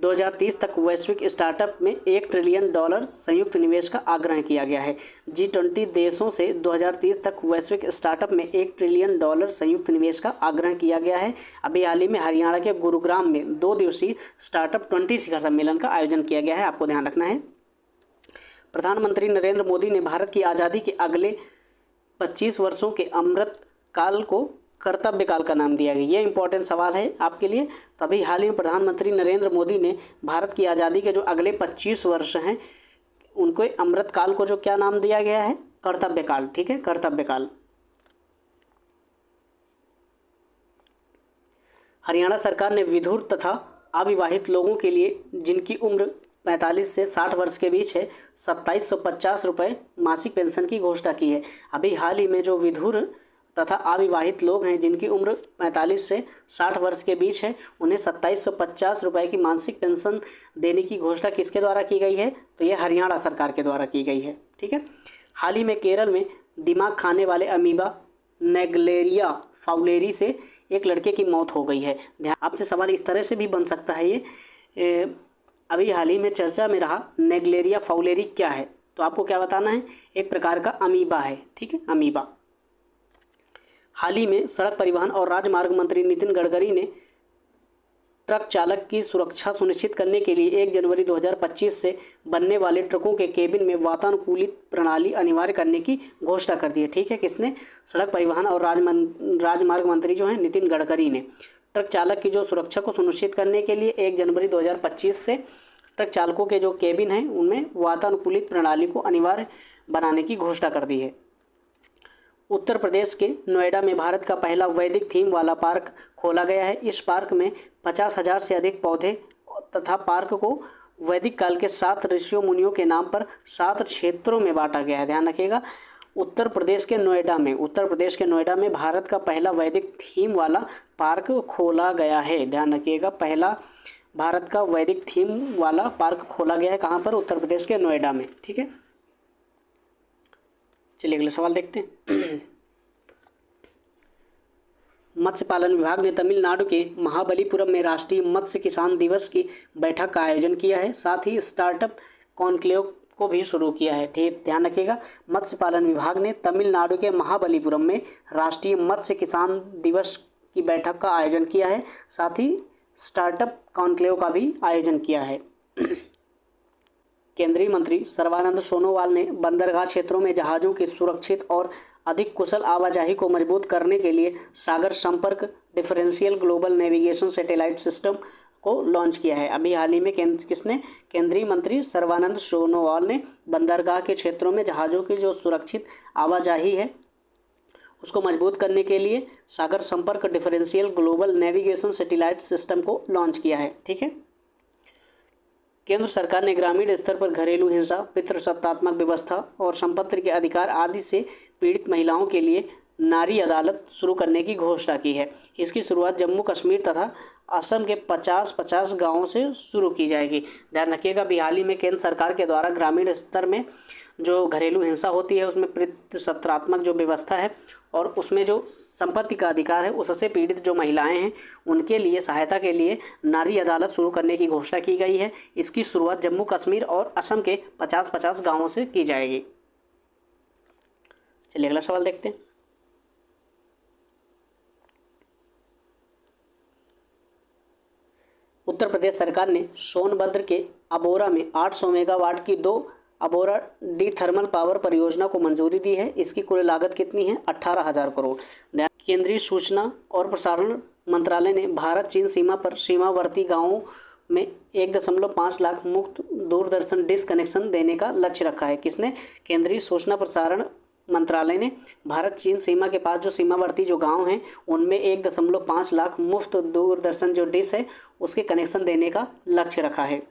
2030 तक वैश्विक स्टार्टअप में $1 ट्रिलियन संयुक्त निवेश का आग्रह किया गया है। G20 देशों से 2030 तक वैश्विक स्टार्टअप में $1 ट्रिलियन संयुक्त निवेश का आग्रह किया गया है। अभी हाल ही में हरियाणा के गुरुग्राम में 2 दिवसीय स्टार्टअप 20 शिखर सम्मेलन का आयोजन किया गया है, आपको ध्यान रखना है। प्रधानमंत्री नरेंद्र मोदी ने भारत की आज़ादी के अगले 25 वर्षों के अमृत काल को कर्तव्य काल का नाम दिया गया। ये इंपॉर्टेंट सवाल है आपके लिए। तो अभी हाल ही में प्रधानमंत्री नरेंद्र मोदी ने भारत की आज़ादी के जो अगले 25 वर्ष हैं उनको अमृत काल को जो क्या नाम दिया गया है, कर्तव्य काल। ठीक है, कर्तव्य काल। हरियाणा सरकार ने विधुर तथा अविवाहित लोगों के लिए जिनकी उम्र 45 से 60 वर्ष के बीच है 2750 रुपये मासिक पेंशन की घोषणा की है। अभी हाल ही में जो विधुर तथा अविवाहित लोग हैं जिनकी उम्र 45 से 60 वर्ष के बीच है उन्हें 2750 रुपये की मासिक पेंशन देने की घोषणा किसके द्वारा की गई है, तो ये हरियाणा सरकार के द्वारा की गई है। ठीक है। हाल ही में केरल में दिमाग खाने वाले अमीबा नेग्लेरिया फाउलेरी से एक लड़के की मौत हो गई है। आपसे सवाल इस तरह से भी बन सकता है ये अभी हाल ही में चर्चा में रहा नेग्लेरिया फाउलेरी क्या है, तो आपको क्या बताना है, एक प्रकार का अमीबा है। ठीक है, अमीबा। हाल ही में सड़क परिवहन और राजमार्ग मंत्री नितिन गडकरी ने ट्रक चालक की सुरक्षा सुनिश्चित करने के लिए 1 जनवरी 2025 से बनने वाले ट्रकों के केबिन में वातानुकूलित प्रणाली अनिवार्य करने की घोषणा कर दी है। ठीक है, किसने, सड़क परिवहन और राजमार्ग मंत्री जो हैं नितिन गडकरी ने ट्रक चालक की जो सुरक्षा को सुनिश्चित करने के लिए 1 जनवरी 2025 से ट्रक चालकों के जो केबिन हैं उनमें वातानुकूलित प्रणाली को अनिवार्य बनाने की घोषणा कर दी है। उत्तर प्रदेश के नोएडा में भारत का पहला वैदिक थीम वाला पार्क खोला गया है। इस पार्क में 50,000 से अधिक पौधे तथा पार्क को वैदिक काल के 7 ऋषियों मुनियों के नाम पर 7 क्षेत्रों में बांटा गया है। ध्यान रखिएगा, उत्तर प्रदेश के नोएडा में भारत का पहला वैदिक थीम वाला पार्क खोला गया है। ध्यान रखिएगा, पहला भारत का वैदिक थीम वाला पार्क खोला गया है। कहाँ पर, उत्तर प्रदेश के नोएडा में। ठीक है, चलिए अगले सवाल देखते हैं। मत्स्य पालन विभाग ने तमिलनाडु के महाबलीपुरम में राष्ट्रीय मत्स्य किसान दिवस की बैठक का आयोजन किया है। साथ ही स्टार्टअप कॉन्क्लेव को भी शुरू किया है। ठीक, ध्यान रखिएगा, मत्स्य पालन विभाग ने तमिलनाडु के महाबलीपुरम में राष्ट्रीय मत्स्य किसान दिवस की बैठक का आयोजन किया है। साथ ही स्टार्टअप कॉन्क्लेव का भी आयोजन किया है। केंद्रीय मंत्री सर्बानंद सोनोवाल ने बंदरगाह क्षेत्रों में जहाज़ों की सुरक्षित और अधिक कुशल आवाजाही को मजबूत करने के लिए सागर संपर्क differential global navigation satellite system को लॉन्च किया है। अभी हाल ही में केंद्रीय मंत्री सर्बानंद सोनोवाल ने बंदरगाह के क्षेत्रों में जहाज़ों की जो सुरक्षित आवाजाही है उसको मजबूत करने के लिए सागर संपर्क differential global navigation satellite system को लॉन्च किया है। ठीक है। केंद्र सरकार ने ग्रामीण स्तर पर घरेलू हिंसा, पितृसत्तात्मक व्यवस्था और संपत्ति के अधिकार आदि से पीड़ित महिलाओं के लिए नारी अदालत शुरू करने की घोषणा की है। इसकी शुरुआत जम्मू कश्मीर तथा असम के 50-50 गाँवों से शुरू की जाएगी। ध्यान रखिएगा, अभी हाल ही में केंद्र सरकार के द्वारा ग्रामीण स्तर में जो घरेलू हिंसा होती है उसमें पितृसत्तात्मक जो व्यवस्था है और उसमें जो संपत्ति का अधिकार है उससे पीड़ित जो महिलाएं हैं उनके लिए सहायता के लिए नारी अदालत शुरू करने की घोषणा की गई है। इसकी शुरुआत जम्मू कश्मीर और असम के 50-50 गाँवों से की जाएगी। चलिए अगला सवाल देखते हैं। उत्तर प्रदेश सरकार ने सोनभद्र के अबोरा में 800 मेगावाट की 2 अबोरा डी थर्मल पावर परियोजना को मंजूरी दी है। इसकी कुल लागत कितनी है, 18,000 करोड़। केंद्रीय सूचना और प्रसारण मंत्रालय ने भारत चीन सीमा पर सीमावर्ती गांवों में 1.5 लाख मुफ्त दूरदर्शन डिश कनेक्शन देने का लक्ष्य रखा है। किसने, केंद्रीय सूचना प्रसारण मंत्रालय ने भारत चीन सीमा के पास जो सीमावर्ती जो गांव हैं उनमें 1.5 लाख मुफ्त दूरदर्शन जो डिश है उसके कनेक्शन देने का लक्ष्य रखा है।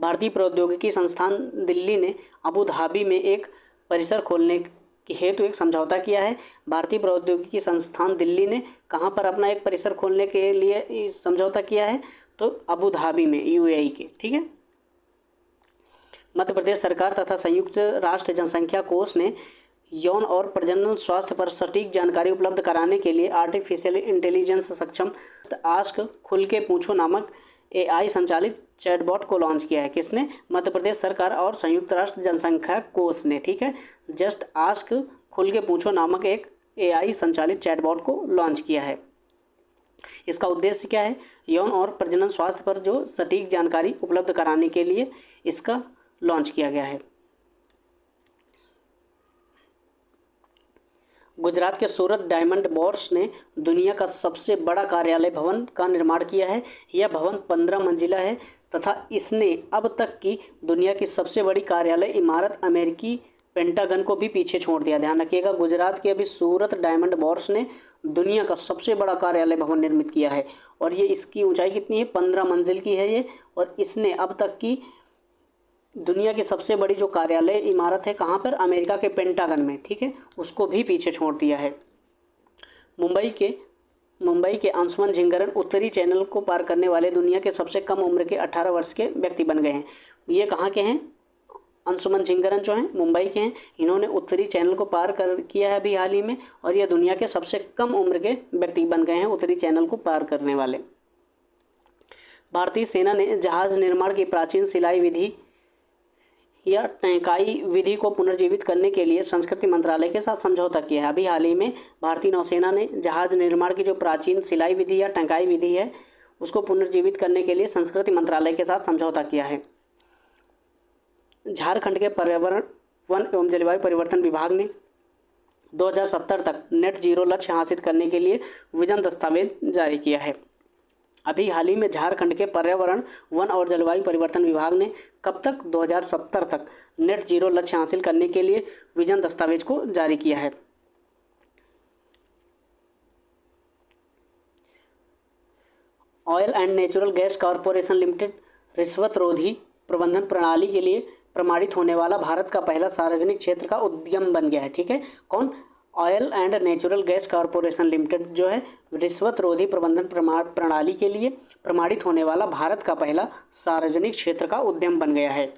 भारतीय प्रौद्योगिकी संस्थान दिल्ली ने अबू धाबी में एक परिसर खोलने के हेतु एक समझौता किया है। भारतीय प्रौद्योगिकी संस्थान दिल्ली ने कहाँ पर अपना एक परिसर खोलने के लिए समझौता किया है, तो अबू धाबी में, यूएई के। ठीक है। मध्य प्रदेश सरकार तथा संयुक्त राष्ट्र जनसंख्या कोष ने यौन और प्रजनन स्वास्थ्य पर सटीक जानकारी उपलब्ध कराने के लिए आर्टिफिशियल इंटेलिजेंस सक्षम आस्क खुल के पूछो नामक AI संचालित चैटबॉट को लॉन्च किया है। किसने? मध्य प्रदेश सरकार और संयुक्त राष्ट्र जनसंख्या कोष ने, ठीक है। जस्ट आस्क खुल के पूछो नामक एक AI संचालित चैटबॉट को लॉन्च किया है। इसका उद्देश्य क्या है? यौन और प्रजनन स्वास्थ्य पर जो सटीक जानकारी उपलब्ध कराने के लिए इसका लॉन्च किया गया है। गुजरात के सूरत डायमंड बोर्स ने दुनिया का सबसे बड़ा कार्यालय भवन का निर्माण किया है। यह भवन 15 मंजिला है तथा इसने अब तक की दुनिया की सबसे बड़ी कार्यालय इमारत अमेरिकी पेंटागन को भी पीछे छोड़ दिया। ध्यान रखिएगा, गुजरात के अभी सूरत डायमंड बोर्स ने दुनिया का सबसे बड़ा कार्यालय भवन निर्मित किया है और ये इसकी ऊंचाई कितनी है? 15 मंजिल की है ये, और इसने अब तक की दुनिया की सबसे बड़ी जो कार्यालय इमारत है कहाँ पर? अमेरिका के पेंटागन में, ठीक है, उसको भी पीछे छोड़ दिया है। मुंबई के अंशुमन झिंगरन उत्तरी चैनल को पार करने वाले दुनिया के सबसे कम उम्र के 18 वर्ष के व्यक्ति बन गए हैं। ये कहाँ के हैं? अंशुमन झिंगरन जो हैं मुंबई के हैं। इन्होंने उत्तरी चैनल को पार किया है अभी हाल ही में, और यह दुनिया के सबसे कम उम्र के व्यक्ति बन गए हैं उत्तरी चैनल को पार करने वाले। भारतीय सेना ने जहाज निर्माण की प्राचीन सिलाई विधि या टैंकाई विधि को पुनर्जीवित करने के लिए संस्कृति मंत्रालय के साथ समझौता किया है। अभी हाल ही में भारतीय नौसेना ने जहाज निर्माण की जो प्राचीन सिलाई विधि या टैंकाई विधि है उसको पुनर्जीवित करने के लिए संस्कृति मंत्रालय के साथ समझौता किया है। झारखंड के पर्यावरण, वन एवं जलवायु परिवर्तन विभाग ने 2070 तक नेट जीरो लक्ष्य हासिल करने के लिए विजन दस्तावेज जारी किया है। अभी हाल ही में झारखंड के पर्यावरण, वन और जलवायु परिवर्तन विभाग ने कब तक? 2070 तक नेट जीरो लक्ष्य हासिल करने के लिए विजन दस्तावेज को जारी किया है। Oil and natural gas corporation limited रिश्वतरोधी प्रबंधन प्रणाली के लिए प्रमाणित होने वाला भारत का पहला सार्वजनिक क्षेत्र का उद्यम बन गया है, ठीक है। कौन? Oil and natural gas corporation limited जो है रिश्वत रोधी प्रबंधन प्रणाली के लिए प्रमाणित होने वाला भारत का पहला सार्वजनिक क्षेत्र का उद्यम बन गया है।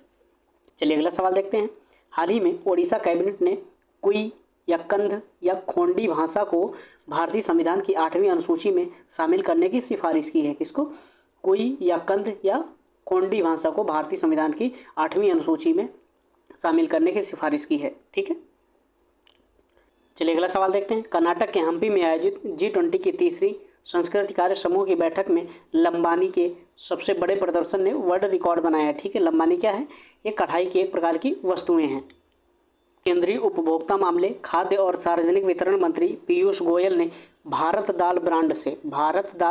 चलिए अगला सवाल देखते हैं। हाल ही में ओडिशा कैबिनेट ने कुई या कंध या खोंडी भाषा को भारतीय संविधान की 8वीं अनुसूची में शामिल करने की सिफारिश की है। किसको? कुई या कंध या खोंडी भाषा को भारतीय संविधान की 8वीं अनुसूची में शामिल करने की सिफारिश की है, ठीक है। चलिए अगला सवाल देखते हैं। कर्नाटक के हम्पी में आयोजित G20 की तीसरी संस्कृति कार्य समूह की बैठक में लंबानी के सबसे बड़े प्रदर्शन ने वर्ल्ड रिकॉर्ड बनाया है, ठीक है। लंबानी क्या है? ये कढ़ाई की एक प्रकार की वस्तुएं हैं। केंद्रीय उपभोक्ता मामले, खाद्य और सार्वजनिक वितरण मंत्री पीयूष गोयल ने भारत दाल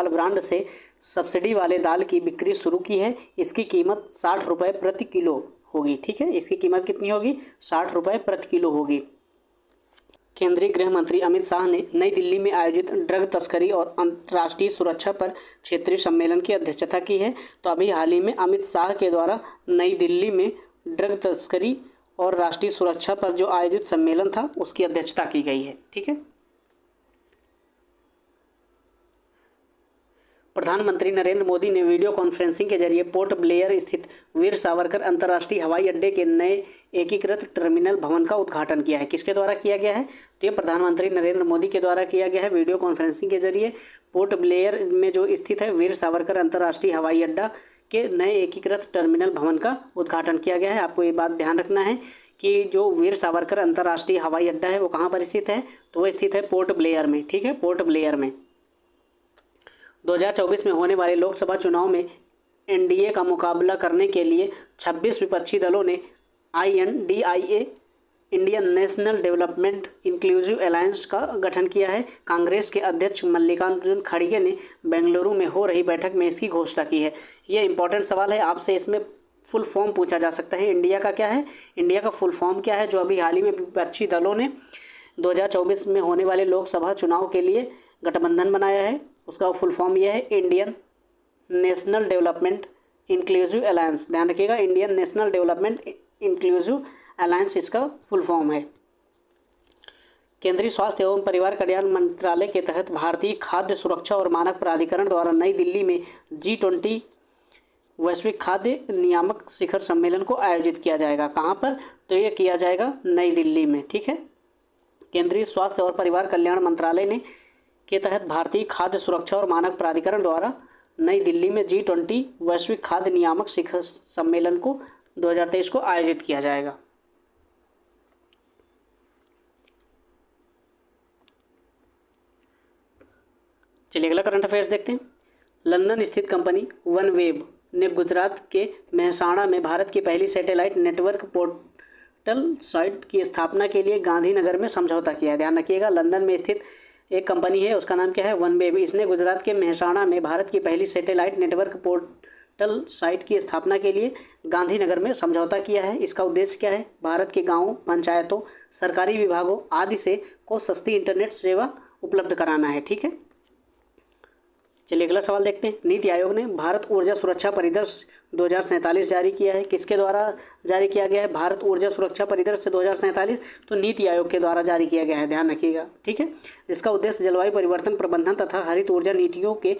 ब्रांड से सब्सिडी वाले दाल की बिक्री शुरू की है। इसकी कीमत 60 रुपये प्रति किलो होगी, ठीक है। इसकी कीमत कितनी होगी? 60 रुपये प्रति किलो होगी। केंद्रीय गृह मंत्री अमित शाह ने नई दिल्ली में आयोजित ड्रग तस्करी और अंतर्राष्ट्रीय सुरक्षा पर क्षेत्रीय सम्मेलन की अध्यक्षता की है। तो अभी हाल ही में अमित शाह के द्वारा नई दिल्ली में ड्रग तस्करी और राष्ट्रीय सुरक्षा पर जो आयोजित सम्मेलन था उसकी अध्यक्षता की गई है, ठीक है। प्रधानमंत्री नरेंद्र मोदी ने वीडियो कॉन्फ्रेंसिंग के जरिए पोर्ट ब्लेयर स्थित वीर सावरकर अंतर्राष्ट्रीय हवाई अड्डे के नए एकीकृत टर्मिनल भवन का उद्घाटन किया है। किसके द्वारा किया गया है? तो ये प्रधानमंत्री नरेंद्र मोदी के द्वारा किया गया है। वीडियो कॉन्फ्रेंसिंग के जरिए पोर्ट ब्लेयर में जो स्थित है वीर सावरकर अंतर्राष्ट्रीय हवाई अड्डा के नए एकीकृत टर्मिनल भवन का उद्घाटन किया गया है। आपको ये बात ध्यान रखना है कि जो वीर सावरकर अंतर्राष्ट्रीय हवाई अड्डा है वो कहाँ पर स्थित है? तो वो स्थित है पोर्ट ब्लेयर में, ठीक है, पोर्ट ब्लेयर में। 2024 में होने वाले लोकसभा चुनाव में एनडीए का मुकाबला करने के लिए 26 विपक्षी दलों ने INDIA Indian national development inclusive alliance का गठन किया है। कांग्रेस के अध्यक्ष मल्लिकार्जुन खड़गे ने बेंगलुरु में हो रही बैठक में इसकी घोषणा की है। ये इंपॉर्टेंट सवाल है, आपसे इसमें फुल फॉर्म पूछा जा सकता है। इंडिया का क्या है? इंडिया का फुल फॉर्म क्या है? जो अभी हाल ही में विपक्षी दलों ने 2024 में होने वाले लोकसभा चुनाव के लिए गठबंधन बनाया है, उसका फुल फॉर्म यह है Indian national development inclusive alliance. ध्यान रखिएगा, Indian national development inclusive alliance इसका फुल फॉर्म है। केंद्रीय स्वास्थ्य एवं परिवार कल्याण मंत्रालय के तहत भारतीय खाद्य सुरक्षा और मानक प्राधिकरण द्वारा नई दिल्ली में G20 वैश्विक खाद्य नियामक शिखर सम्मेलन को आयोजित किया जाएगा। कहाँ पर? तो ये किया जाएगा नई दिल्ली में, ठीक है। केंद्रीय स्वास्थ्य और परिवार कल्याण मंत्रालय ने के तहत भारतीय खाद्य सुरक्षा और मानक प्राधिकरण द्वारा नई दिल्ली में G20 वैश्विक खाद्य नियामक शिखर सम्मेलन को 2023 को आयोजित किया जाएगा। चलिए अगला करंट अफेयर्स देखते हैं। लंदन स्थित कंपनी वनवेब ने गुजरात के मेहसाणा में भारत की पहली सैटेलाइट नेटवर्क पोर्टल साइट की स्थापना के लिए गांधीनगर में समझौता किया है। ध्यान रखिएगा, लंदन में स्थित एक कंपनी है, उसका नाम क्या है, वनवेब। इसने गुजरात के मेहसाणा में भारत की पहली सैटेलाइट नेटवर्क पोर्टल साइट की स्थापना के लिए गांधीनगर में समझौता किया है। इसका उद्देश्य क्या है, भारत के गाँवों, पंचायतों, सरकारी विभागों आदि से को सस्ती इंटरनेट सेवा उपलब्ध कराना है। ठीक है, चलिए अगला सवाल देखते हैं। नीति आयोग ने भारत ऊर्जा सुरक्षा परिदृश्य 2047 जारी किया है। किसके द्वारा जारी किया गया है, भारत ऊर्जा सुरक्षा परिदृश्य 2047? तो नीति आयोग के द्वारा जारी किया गया है, ध्यान रखिएगा। ठीक है, जिसका उद्देश्य जलवायु परिवर्तन प्रबंधन तथा हरित ऊर्जा नीतियों के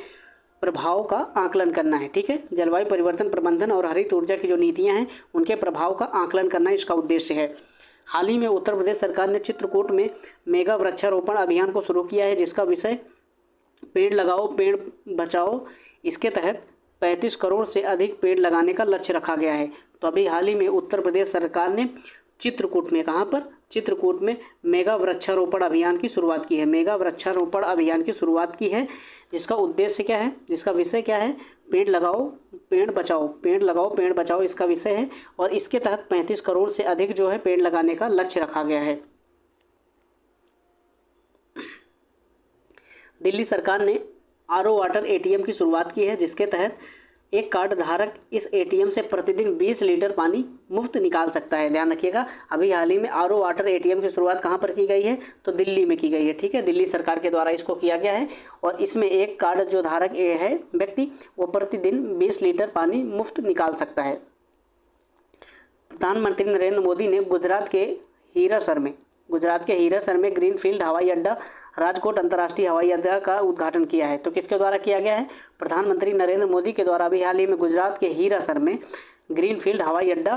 प्रभाव का आकलन करना है। ठीक है, जलवायु परिवर्तन प्रबंधन और हरित ऊर्जा की जो नीतियाँ हैं उनके प्रभाव का आकलन करना इसका उद्देश्य है। हाल ही में उत्तर प्रदेश सरकार ने चित्रकूट में मेगा वृक्षारोपण अभियान को शुरू किया है, जिसका विषय पेड़ लगाओ पेड़ बचाओ। इसके तहत 35 करोड़ से अधिक पेड़ लगाने का लक्ष्य रखा गया है। तो अभी हाल ही में उत्तर प्रदेश सरकार ने चित्रकूट में, कहाँ पर, चित्रकूट में मेगा वृक्षारोपण अभियान की शुरुआत की है। मेगा वृक्षारोपण अभियान की शुरुआत की है, जिसका उद्देश्य क्या है, जिसका विषय क्या है, पेड़ लगाओ पेड़ बचाओ, पेड़ लगाओ पेड़ बचाओ इसका विषय है। और इसके तहत 35 करोड़ से अधिक जो है पेड़ लगाने का लक्ष्य रखा गया है। दिल्ली सरकार ने आरओ वाटर एटीएम की शुरुआत की है, जिसके तहत एक कार्ड धारक इस एटीएम से प्रतिदिन 20 लीटर पानी मुफ्त निकाल सकता है। ध्यान रखिएगा, अभी हाल ही में आरओ वाटर एटीएम की शुरुआत कहाँ पर की गई है, तो दिल्ली में की गई है। ठीक है, दिल्ली सरकार के द्वारा इसको किया गया है। और इसमें एक कार्ड जो धारक है व्यक्ति, वो प्रतिदिन 20 लीटर पानी मुफ्त निकाल सकता है। प्रधानमंत्री नरेंद्र मोदी ने गुजरात के हीरासर में ग्रीनफील्ड हवाई अड्डा, राजकोट अंतर्राष्ट्रीय हवाई अड्डा का उद्घाटन किया है। तो किसके द्वारा किया गया है, प्रधानमंत्री नरेंद्र मोदी के द्वारा अभी हाल ही में गुजरात के हीरासर में ग्रीनफील्ड हवाई अड्डा,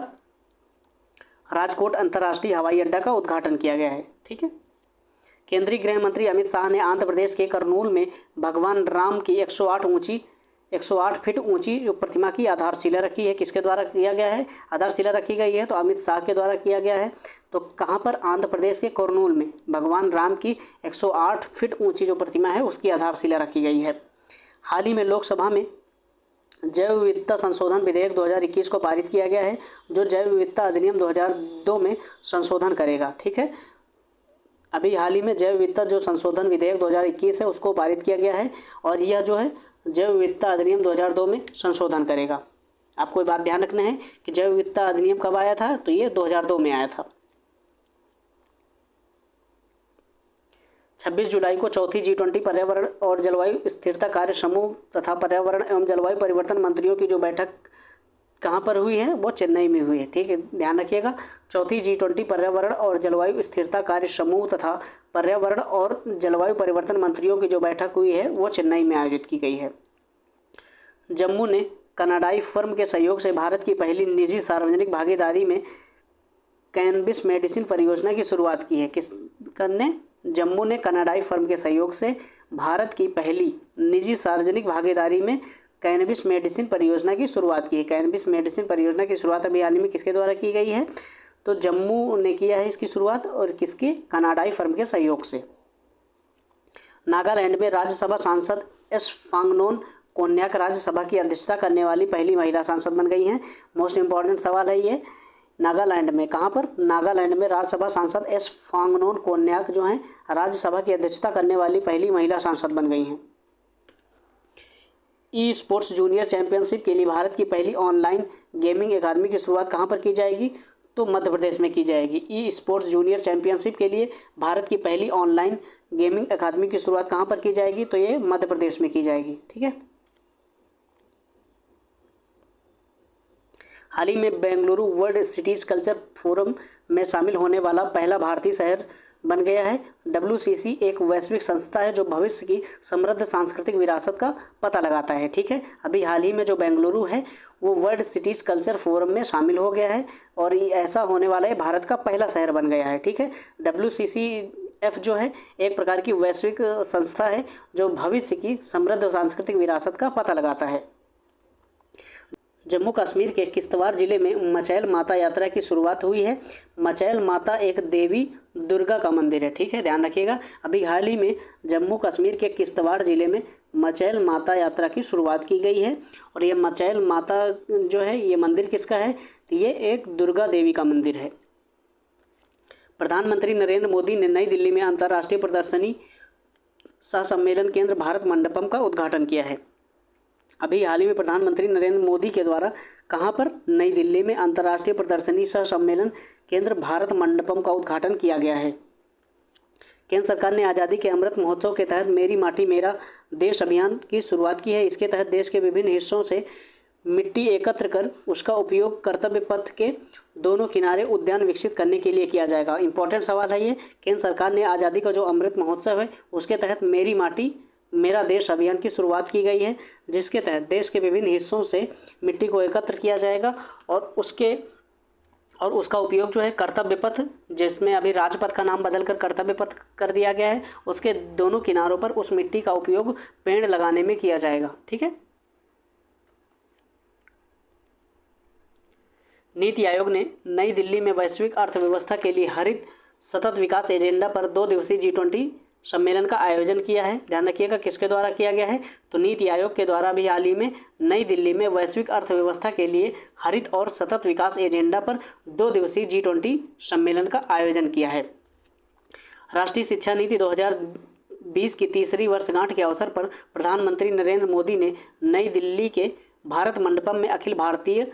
राजकोट अंतर्राष्ट्रीय हवाई अड्डा का उद्घाटन किया गया है। ठीक है, केंद्रीय गृह मंत्री अमित शाह ने आंध्र प्रदेश के कर्नूल में भगवान राम की 108 फीट ऊंची जो प्रतिमा की आधारशिला रखी है। किसके द्वारा किया गया है, आधारशिला रखी गई है, तो अमित शाह के द्वारा किया गया है। तो कहाँ पर, आंध्र प्रदेश के कर्नूल में भगवान राम की 108 फीट ऊंची जो प्रतिमा है उसकी आधारशिला रखी गई है। हाल ही में लोकसभा में जैव विविधता संशोधन विधेयक 2021 को पारित किया गया है, जो जैव विविधता अधिनियम 2002 में संशोधन करेगा। ठीक है, अभी हाल ही में जैव विविधता जो संशोधन विधेयक 2021 है उसको पारित किया गया है, और यह जो है जैव विविधता अधिनियम 2002 में संशोधन करेगा। आपको ये बात ध्यान रखना है कि जैव विविधता अधिनियम कब आया था, तो ये 2002 में आया था। 26 जुलाई को चौथी G20 पर्यावरण और जलवायु स्थिरता कार्य समूह तथा पर्यावरण एवं जलवायु परिवर्तन मंत्रियों की जो बैठक कहाँ पर हुई है, वो चेन्नई में हुई है। ठीक है, ध्यान रखिएगा, चौथी G20 पर्यावरण और जलवायु स्थिरता कार्य समूह तथा पर्यावरण और जलवायु परिवर्तन मंत्रियों की जो बैठक हुई है वो चेन्नई में आयोजित की गई है। जम्मू ने कनाडाई फर्म के सहयोग से भारत की पहली निजी सार्वजनिक भागीदारी में कैनबिस मेडिसिन परियोजना की शुरुआत की है। जम्मू ने कनाडाई फर्म के सहयोग से भारत की पहली निजी सार्वजनिक भागीदारी में कैनबिस मेडिसिन परियोजना की शुरुआत की है। कैनबिस मेडिसिन परियोजना की शुरुआत अभी हाल ही में किसके द्वारा की गई है, तो जम्मू ने किया है इसकी शुरुआत, और किसके, कनाडाई फर्म के सहयोग से। नागालैंड में राज्यसभा सांसद एस फांगनोन कोन्याक राज्यसभा की अध्यक्षता करने वाली पहली महिला सांसद बन गई हैं। मोस्ट इंपॉर्टेंट सवाल है ये। नागालैंड में, कहाँ पर, नागालैंड में राज्यसभा सांसद एस फांगनोन कोन्याक जो हैं राज्यसभा की अध्यक्षता करने वाली पहली महिला सांसद बन गई हैं। ई स्पोर्ट्स जूनियर चैंपियनशिप के लिए भारत की पहली ऑनलाइन गेमिंग अकादमी की शुरुआत कहाँ पर की जाएगी, तो मध्य प्रदेश में की जाएगी। ई स्पोर्ट्स जूनियर चैंपियनशिप के लिए भारत की पहली ऑनलाइन गेमिंग अकादमी की शुरुआत कहाँ पर की जाएगी, तो ये मध्य प्रदेश में की जाएगी। ठीक है, हाल ही में Bengaluru world cities culture forum में शामिल होने वाला पहला भारतीय शहर बन गया है। WCC एक वैश्विक संस्था है जो भविष्य की समृद्ध सांस्कृतिक विरासत का पता लगाता है। ठीक है, अभी हाल ही में जो बेंगलुरु है वो वर्ल्ड सिटीज़ कल्चर फोरम में शामिल हो गया है, और ये ऐसा होने वाला है, भारत का पहला शहर बन गया है। ठीक है, WCC IMF जो है एक प्रकार की वैश्विक संस्था है जो भविष्य की समृद्ध सांस्कृतिक विरासत का पता लगाता है। जम्मू कश्मीर के किश्तवाड़ जिले में मचैल माता यात्रा की शुरुआत हुई है। मचैल माता एक देवी दुर्गा का मंदिर है, ठीक है, ध्यान रखिएगा। अभी हाल ही में जम्मू कश्मीर के किश्तवाड़ जिले में मचैल माता यात्रा की शुरुआत की गई है। और ये मचैल माता जो है ये मंदिर किसका है? तो ये एक दुर्गा देवी का मंदिर है। प्रधानमंत्री नरेंद्र मोदी ने नई दिल्ली में अंतर्राष्ट्रीय प्रदर्शनी सह सम्मेलन केंद्र भारत मंडपम का उद्घाटन किया है। अभी हाल ही में प्रधानमंत्री नरेंद्र मोदी के द्वारा कहाँ पर? नई दिल्ली में अंतर्राष्ट्रीय प्रदर्शनी सह सम्मेलन केंद्र भारत मंडपम का उद्घाटन किया गया है। केंद्र सरकार ने आज़ादी के अमृत महोत्सव के तहत मेरी माटी मेरा देश अभियान की शुरुआत की है। इसके तहत देश के विभिन्न हिस्सों से मिट्टी एकत्र कर उसका उपयोग कर्तव्य पथ के दोनों किनारे उद्यान विकसित करने के लिए किया जाएगा। इंपॉर्टेंट सवाल है ये। केंद्र सरकार ने आज़ादी का जो अमृत महोत्सव है उसके तहत मेरी माटी मेरा देश अभियान की शुरुआत की गई है, जिसके तहत देश के विभिन्न हिस्सों से मिट्टी को एकत्र किया जाएगा और उसका उपयोग जो है कर्तव्य पथ, जिसमें अभी राजपथ का नाम बदलकर कर्तव्य पथ कर दिया गया है, उसके दोनों किनारों पर उस मिट्टी का उपयोग पेड़ लगाने में किया जाएगा। ठीक है। नीति आयोग ने नई दिल्ली में वैश्विक अर्थव्यवस्था के लिए हरित सतत विकास एजेंडा पर 2 दिवसीय G20 सम्मेलन का आयोजन किया है। ध्यान रखिएगा किसके द्वारा किया गया है? तो नीति आयोग के द्वारा भी हाल ही में नई दिल्ली में वैश्विक अर्थव्यवस्था के लिए हरित और सतत विकास एजेंडा पर 2 दिवसीय G20 सम्मेलन का आयोजन किया है। राष्ट्रीय शिक्षा नीति 2020 की तीसरी वर्षगांठ के अवसर पर प्रधानमंत्री नरेंद्र मोदी ने नई दिल्ली के भारत मंडपम में अखिल भारतीय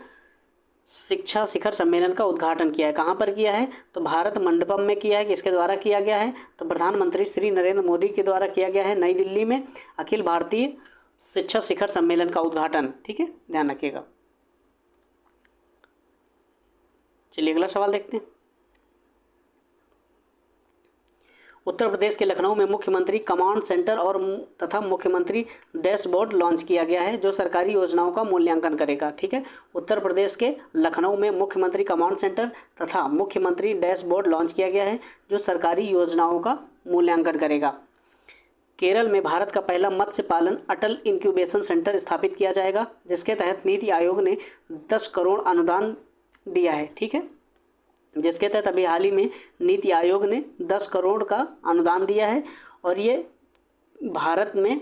शिक्षा शिखर सम्मेलन का उद्घाटन किया है। कहाँ पर किया है? तो भारत मंडपम में किया है। किसके द्वारा किया गया है? तो प्रधानमंत्री श्री नरेंद्र मोदी के द्वारा किया गया है नई दिल्ली में अखिल भारतीय शिक्षा शिखर सम्मेलन का उद्घाटन। ठीक है, ध्यान रखिएगा। चलिए अगला सवाल देखते हैं। उत्तर प्रदेश के लखनऊ में मुख्यमंत्री कमांड सेंटर और तथा मुख्यमंत्री डैशबोर्ड लॉन्च किया गया है जो सरकारी योजनाओं का मूल्यांकन करेगा। ठीक है, उत्तर प्रदेश के लखनऊ में मुख्यमंत्री कमांड सेंटर तथा मुख्यमंत्री डैशबोर्ड लॉन्च किया गया है जो सरकारी योजनाओं का मूल्यांकन करेगा। केरल में भारत का पहला मत्स्य पालन अटल इंक्यूबेशन सेंटर स्थापित किया जाएगा, जिसके तहत नीति आयोग ने 10 करोड़ अनुदान दिया है। ठीक है, जिसके तहत अभी हाल ही में नीति आयोग ने 10 करोड़ का अनुदान दिया है और ये भारत में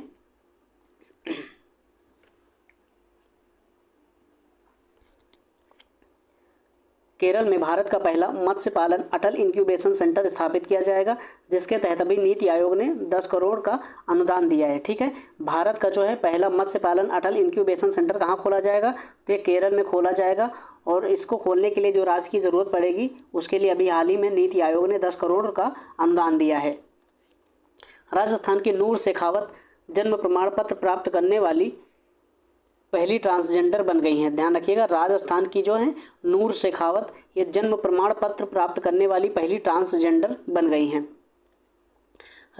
केरल में भारत का पहला मत्स्य पालन अटल इंक्यूबेशन सेंटर स्थापित किया जाएगा, जिसके तहत अभी नीति आयोग ने 10 करोड़ का अनुदान दिया है। ठीक है, भारत का जो है पहला मत्स्य पालन अटल इंक्यूबेशन सेंटर कहाँ खोला जाएगा? तो ये केरल में खोला जाएगा और इसको खोलने के लिए जो राशि की ज़रूरत पड़ेगी उसके लिए अभी हाल ही में नीति आयोग ने 10 करोड़ का अनुदान दिया है। राजस्थान की नूर शेखावत जन्म प्रमाण पत्र प्राप्त करने वाली पहली ट्रांसजेंडर बन गई हैं। ध्यान रखिएगा, राजस्थान की जो है नूर शेखावत ये जन्म प्रमाण पत्र प्राप्त करने वाली पहली ट्रांसजेंडर बन गई हैं।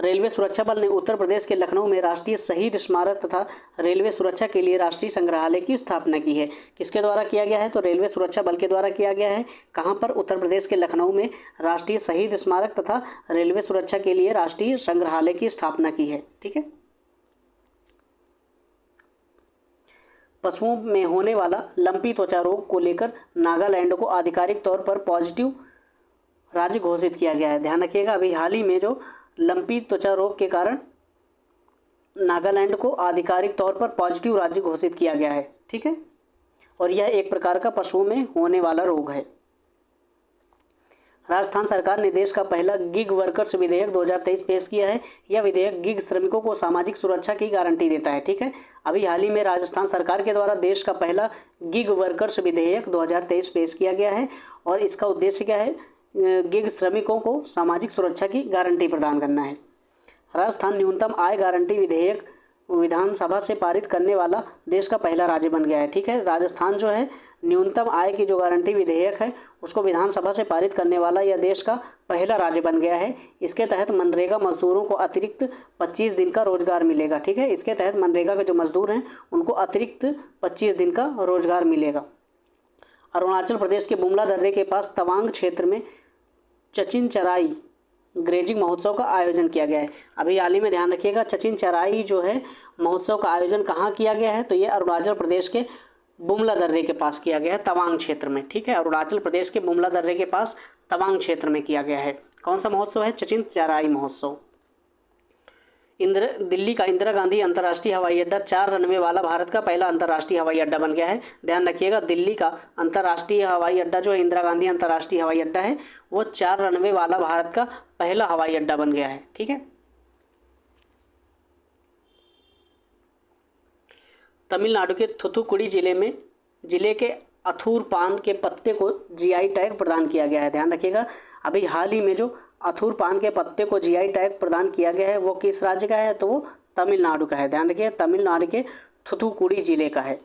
रेलवे सुरक्षा बल ने उत्तर प्रदेश के लखनऊ में राष्ट्रीय शहीद स्मारक तथा रेलवे सुरक्षा के लिए राष्ट्रीय संग्रहालय की स्थापना की है। किसके द्वारा किया गया है? तो रेलवे सुरक्षा बल के द्वारा किया गया है। कहाँ पर? उत्तर प्रदेश के लखनऊ में राष्ट्रीय शहीद स्मारक तथा रेलवे सुरक्षा के लिए राष्ट्रीय संग्रहालय की स्थापना की है। ठीक है। पशुओं में होने वाला लंपी त्वचा रोग को लेकर नागालैंड को आधिकारिक तौर पर पॉजिटिव राज्य घोषित किया गया है। ध्यान रखिएगा, अभी हाल ही में जो लंपी त्वचा रोग के कारण नागालैंड को आधिकारिक तौर पर पॉजिटिव राज्य घोषित किया गया है। ठीक है, और यह एक प्रकार का पशुओं में होने वाला रोग है। राजस्थान सरकार ने देश का पहला गिग वर्कर्स विधेयक 2023 पेश किया है। यह विधेयक गिग श्रमिकों को सामाजिक सुरक्षा की गारंटी देता है। ठीक है, अभी हाल ही में राजस्थान सरकार के द्वारा देश का पहला गिग वर्कर्स विधेयक 2023 पेश किया गया है और इसका उद्देश्य क्या है? गिग श्रमिकों को सामाजिक सुरक्षा की गारंटी प्रदान करना है। राजस्थान न्यूनतम आय गारंटी विधेयक विधानसभा से पारित करने वाला देश का पहला राज्य बन गया है। ठीक है, राजस्थान जो है न्यूनतम आय की जो गारंटी विधेयक है उसको विधानसभा से पारित करने वाला यह देश का पहला राज्य बन गया है। इसके तहत मनरेगा मजदूरों को अतिरिक्त 25 दिन का रोजगार मिलेगा। ठीक है, इसके तहत मनरेगा के जो मजदूर हैं उनको अतिरिक्त 25 दिन का रोजगार मिलेगा। अरुणाचल प्रदेश के बुमला दर्रे के पास तवांग क्षेत्र में चचिनचराई ग्रेजिंग महोत्सव का आयोजन किया गया है। अभी हाल ही में ध्यान रखिएगा, चचिन चराई जो है महोत्सव का आयोजन कहाँ किया गया है, तो ये अरुणाचल प्रदेश के बुमला दर्रे के पास किया गया है, तवांग क्षेत्र में। ठीक है, अरुणाचल प्रदेश के बुमला दर्रे के पास तवांग क्षेत्र में किया गया है। कौन सा महोत्सव है? चचिन चराई महोत्सव। दिल्ली का इंदिरा गांधी अंतर्राष्ट्रीय हवाई अड्डा 4 रनवे वाला भारत का पहला अंतर्राष्ट्रीय हवाई अड्डा बन गया है। ध्यान रखिएगा, दिल्ली का अंतर्राष्ट्रीय हवाई अड्डा जो है इंदिरा गांधी अंतर्राष्ट्रीय हवाई अड्डा है, वो 4 रनवे वाला भारत का पहला हवाई अड्डा बन गया है। ठीक है, तमिलनाडु के थुथुकुडी जिले के अथूर पान के पत्ते को जीआई टैग प्रदान किया गया है। ध्यान रखिएगा, अभी हाल ही में जो अथूर पान के पत्ते को जीआई टैग प्रदान किया गया है वो किस राज्य का है, तो वो तमिलनाडु का है। ध्यान रखिए, तमिलनाडु के थुथुकुडी जिले का है।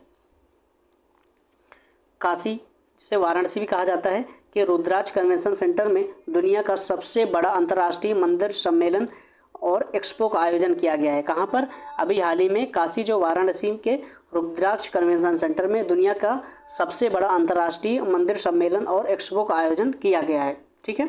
काशी, जिसे वाराणसी भी कहा जाता है, कि रुद्राज कन्वेंशन सेंटर में दुनिया का सबसे बड़ा अंतर्राष्ट्रीय मंदिर सम्मेलन और एक्सपो का आयोजन किया गया है। कहाँ पर? अभी हाल ही में काशी जो वाराणसी के रुद्राक्ष कन्वेंशन सेंटर में दुनिया का सबसे बड़ा अंतर्राष्ट्रीय मंदिर सम्मेलन और एक्सपो का आयोजन किया गया है। ठीक है,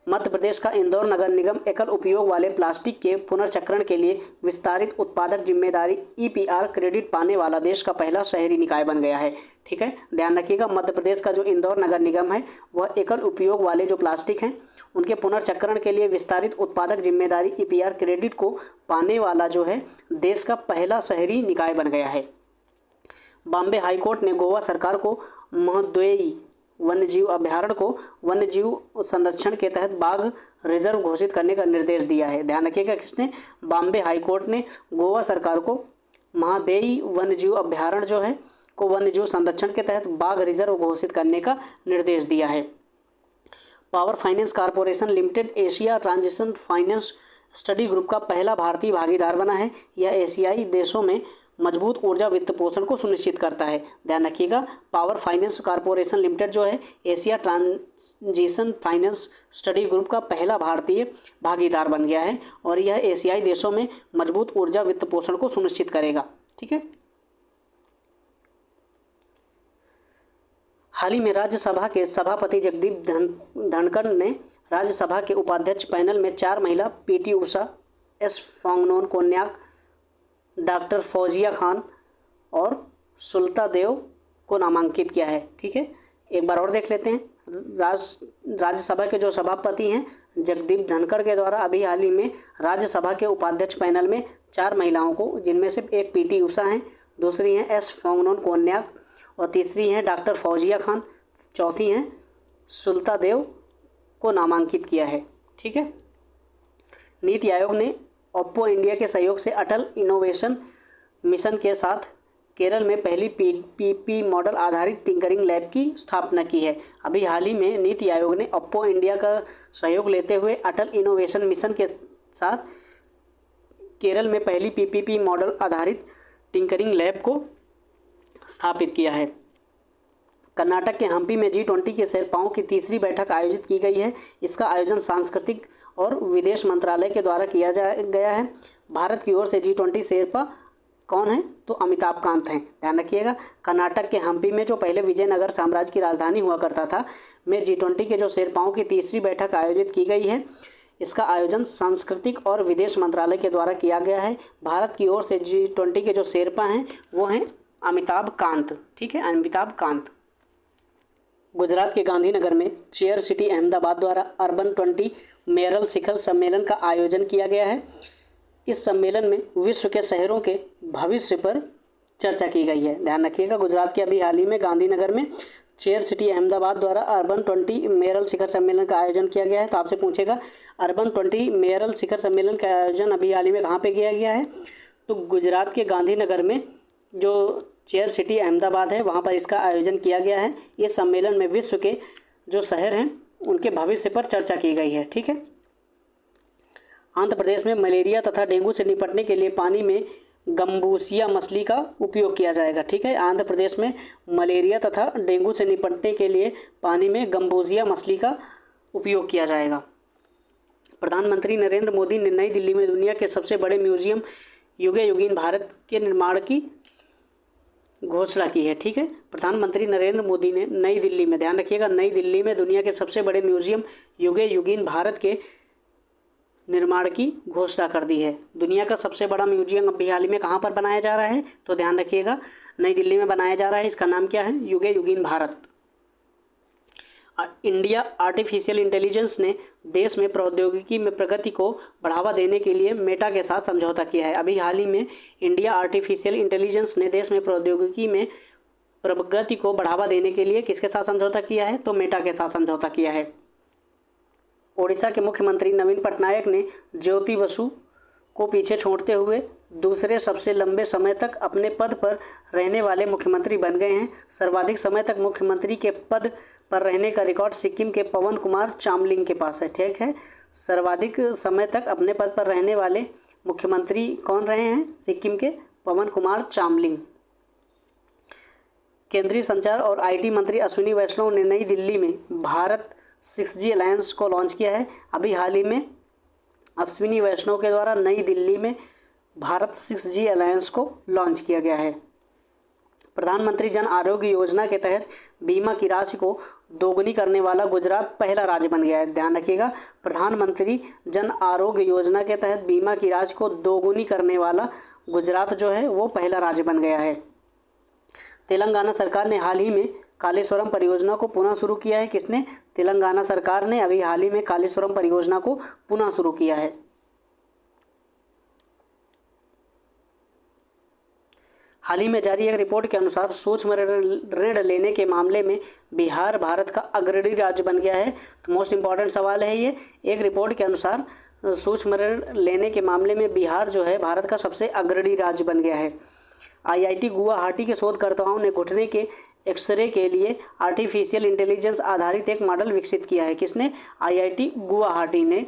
मध्य प्रदेश का इंदौर नगर निगम एकल उपयोग वाले प्लास्टिक के पुनर्चक्रण के लिए विस्तारित उत्पादक जिम्मेदारी ईपीआर क्रेडिट पाने वाला देश का पहला शहरी निकाय बन गया है। ठीक है, ध्यान रखिएगा, मध्य प्रदेश का जो इंदौर नगर निगम है वह एकल उपयोग वाले जो प्लास्टिक हैं उनके पुनर्चक्रण के लिए विस्तारित उत्पादक जिम्मेदारी ईपीआर क्रेडिट को पाने वाला जो है देश का पहला शहरी निकाय बन गया है। बॉम्बे हाईकोर्ट ने गोवा सरकार को महोदय वन्यजीव अभ्यारण्य को वन्यजीव संरक्षण के तहत बाघ रिजर्व घोषित करने का निर्देश दिया है। ध्यान रखिएगा, किसने? बॉम्बे हाईकोर्ट ने गोवा सरकार को महादेई वन्यजीव अभ्यारण्य जो है को वन्यजीव संरक्षण के तहत बाघ रिजर्व घोषित करने का निर्देश दिया है। Power finance corporation limited Asia transition finance study group का पहला भारतीय भागीदार बना है। यह एशियाई देशों में मजबूत ऊर्जा वित्त पोषण को सुनिश्चित करता है। ध्यान रखिएगा, पावर फाइनेंस कॉरपोरेशन लिमिटेड जो है Asia transition finance study group का पहला भारतीय भागीदार बन गया है और यह एशियाई देशों में मजबूत ऊर्जा वित्त पोषण को सुनिश्चित करेगा। ठीक है, हाल ही में राज्यसभा के सभापति जगदीप धनखड़ ने राज्यसभा के उपाध्यक्ष पैनल में 4 महिला PT Usha, S Phangnon Konyak, doctor Fauzia Khan और सुलता देव को नामांकित किया है। ठीक है, एक बार और देख लेते हैं। राज्यसभा के जो सभापति हैं जगदीप धनखड़ के द्वारा अभी हाल ही में राज्यसभा के उपाध्यक्ष पैनल में 4 महिलाओं को, जिनमें से एक पीटी उषा हैं, दूसरी हैं एस फांगनोन कोन्याक और तीसरी हैं डॉक्टर फौजिया खान, चौथी हैं सुलता देव को नामांकित किया है। ठीक है, नीति आयोग ने ओप्पो इंडिया के सहयोग से अटल इनोवेशन मिशन के साथ केरल में पहली पीपी मॉडल आधारित टिंकरिंग लैब की स्थापना की है। अभी हाल ही में नीति आयोग ने ओप्पो इंडिया का सहयोग लेते हुए अटल इनोवेशन मिशन के साथ केरल में पहली पीपीपी मॉडल आधारित टिंकरिंग लैब को स्थापित किया है। कर्नाटक के हम्पी में G20 के शेर्पाओं की तीसरी बैठक आयोजित की गई है। इसका आयोजन सांस्कृतिक और विदेश मंत्रालय के द्वारा किया गया है। भारत की ओर से G20 शेर्पा कौन है, तो अमिताभ कांत हैं। ध्यान रखिएगा, कर्नाटक के हम्पी में जो पहले विजयनगर साम्राज्य की राजधानी हुआ करता था में G20 के जो शेर्पाओं की तीसरी बैठक आयोजित की गई है। इसका आयोजन सांस्कृतिक और विदेश मंत्रालय के द्वारा किया गया है। भारत की ओर से G20 के जो शेर्पा हैं वो हैं अमिताभ कांत। ठीक है, अमिताभ कांत। गुजरात के गांधीनगर में चेयर सिटी अहमदाबाद द्वारा अर्बन 20 मेयरल शिखर सम्मेलन का आयोजन किया गया है। इस सम्मेलन में विश्व के शहरों के भविष्य पर चर्चा की गई है। ध्यान रखिएगा, गुजरात के अभी हाल ही में गांधीनगर में चेयर सिटी अहमदाबाद द्वारा अर्बन 20 मेयरल शिखर सम्मेलन का आयोजन किया गया है। तो आपसे पूछेगा अर्बन 20 मेयरल शिखर सम्मेलन का आयोजन अभी हाल ही में कहाँ पे किया गया है, तो गुजरात के गांधीनगर में जो चेयर सिटी अहमदाबाद है वहाँ पर इसका आयोजन किया गया है। ये सम्मेलन में विश्व के जो शहर हैं उनके भविष्य पर चर्चा की गई है। ठीक है, आंध्र प्रदेश में मलेरिया तथा डेंगू से निपटने के लिए पानी में गंबूसिया मछली का उपयोग किया जाएगा। ठीक है, आंध्र प्रदेश में मलेरिया तथा डेंगू से निपटने के लिए पानी में गंबूसिया मछली का उपयोग किया जाएगा। प्रधानमंत्री नरेंद्र मोदी ने नई दिल्ली में दुनिया के सबसे बड़े म्यूजियम युगे युगीन भारत के निर्माण की घोषणा की है। ठीक है, प्रधानमंत्री नरेंद्र मोदी ने नई दिल्ली में, ध्यान रखिएगा, नई दिल्ली में दुनिया के सबसे बड़े म्यूजियम युगे युगीन भारत के निर्माण की घोषणा कर दी है। दुनिया का सबसे बड़ा म्यूजियम अभी हाल ही में कहाँ पर बनाया जा रहा है, तो ध्यान रखिएगा नई दिल्ली में बनाया जा रहा है। इसका नाम क्या है, युगे युगीन भारत। इंडिया आर्टिफिशियल इंटेलिजेंस ने देश में प्रौद्योगिकी में प्रगति को बढ़ावा देने के लिए मेटा के साथ समझौता किया है। अभी हाल ही में इंडिया आर्टिफिशियल इंटेलिजेंस ने देश में प्रौद्योगिकी में प्रगति को बढ़ावा देने के लिए किसके साथ समझौता किया है, तो मेटा के साथ समझौता किया है। ओडिशा के मुख्यमंत्री नवीन पटनायक ने ज्योति बसु को पीछे छोड़ते हुए दूसरे सबसे लंबे समय तक अपने पद पर रहने वाले मुख्यमंत्री बन गए हैं। सर्वाधिक समय तक मुख्यमंत्री के पद पर रहने का रिकॉर्ड सिक्किम के पवन कुमार चामलिंग के पास है। ठीक है, सर्वाधिक समय तक अपने पद पर रहने वाले मुख्यमंत्री कौन रहे हैं, सिक्किम के पवन कुमार चामलिंग। केंद्रीय संचार और आईटी मंत्री अश्विनी वैष्णव ने नई दिल्ली में भारत 6G अलायंस को लॉन्च किया है। अभी हाल ही में अश्विनी वैष्णव के द्वारा नई दिल्ली में भारत 6G अलायंस को लॉन्च किया गया है। प्रधानमंत्री जन आरोग्य योजना के तहत बीमा की राशि को दोगुनी करने वाला गुजरात पहला राज्य बन गया है। ध्यान रखिएगा, प्रधानमंत्री जन आरोग्य योजना के तहत बीमा की राशि को दोगुनी करने वाला गुजरात जो है वो पहला राज्य बन गया है। तेलंगाना सरकार ने हाल ही में कालेश्वरम परियोजना को पुनः शुरू किया है। किसने, तेलंगाना सरकार ने अभी हाल ही में कालेश्वरम परियोजना को पुनः शुरू किया है। हाल ही में जारी एक रिपोर्ट के अनुसार सूक्ष्म ऋण लेने के मामले में बिहार भारत का अग्रणी राज्य बन गया है। तो मोस्ट इंपॉर्टेंट सवाल है ये, एक रिपोर्ट के अनुसार सूक्ष्म ऋण लेने के मामले में बिहार जो है भारत का सबसे अग्रणी राज्य बन गया है। IIT गुवाहाटी के शोधकर्ताओं ने घुटने के एक्सरे के लिए आर्टिफिशियल इंटेलिजेंस आधारित एक मॉडल विकसित किया है। किसने, IIT गुवाहाटी ने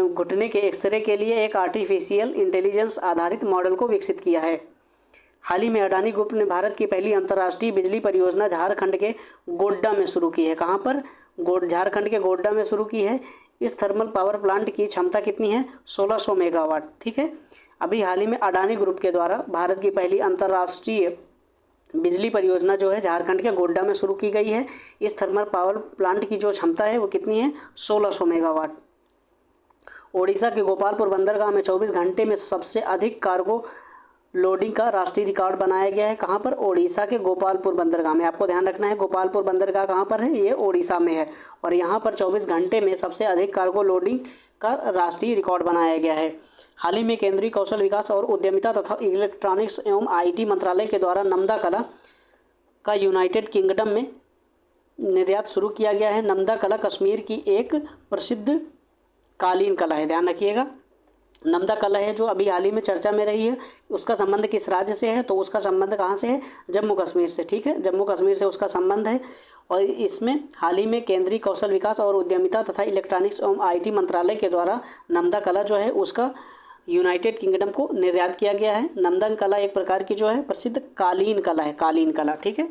घुटने के एक्सरे के लिए एक आर्टिफिशियल इंटेलिजेंस आधारित मॉडल को विकसित किया है। हाल ही में अडानी ग्रुप ने भारत की पहली अंतर्राष्ट्रीय बिजली परियोजना झारखंड के गोड्डा में शुरू की है। कहाँ पर, झारखंड के गोड्डा में शुरू की है। इस थर्मल पावर प्लांट की क्षमता कितनी है, 1600 मेगावाट। ठीक है, अभी हाल ही में अडानी ग्रुप के द्वारा भारत की पहली अंतर्राष्ट्रीय बिजली परियोजना जो है झारखंड के गोड्डा में शुरू की गई है। इस थर्मल पावर प्लांट की जो क्षमता है वो कितनी है, 1600 मेगावाट। ओडिशा के गोपालपुर बंदरगाह में 24 घंटे में सबसे अधिक कार्गो लोडिंग का राष्ट्रीय रिकॉर्ड बनाया गया है। कहाँ पर, ओडिशा के गोपालपुर बंदरगाह में। आपको ध्यान रखना है गोपालपुर बंदरगाह कहाँ पर है, ये ओडिशा में है और यहाँ पर 24 घंटे में सबसे अधिक कार्गो लोडिंग का राष्ट्रीय रिकॉर्ड बनाया गया है। हाल ही में केंद्रीय कौशल विकास और उद्यमिता तथा इलेक्ट्रॉनिक्स एवं IT मंत्रालय के द्वारा नम्दा कला का यूनाइटेड किंगडम में निर्यात शुरू किया गया है। नम्दा कला कश्मीर की एक प्रसिद्ध कालीन कला है। ध्यान रखिएगा, नम्दा कला है जो अभी हाल ही में चर्चा में रही है, उसका संबंध किस राज्य से है, तो उसका संबंध कहाँ से है, जम्मू कश्मीर से। ठीक है, जम्मू कश्मीर से उसका संबंध है और इसमें हाल ही में केंद्रीय कौशल विकास और उद्यमिता तथा इलेक्ट्रॉनिक्स एवं IT मंत्रालय के द्वारा नम्दा कला जो है उसका यूनाइटेड किंगडम को निर्यात किया गया है। नम्दा कला एक प्रकार की जो है प्रसिद्ध कालीन कला है, कालीन कला। ठीक है,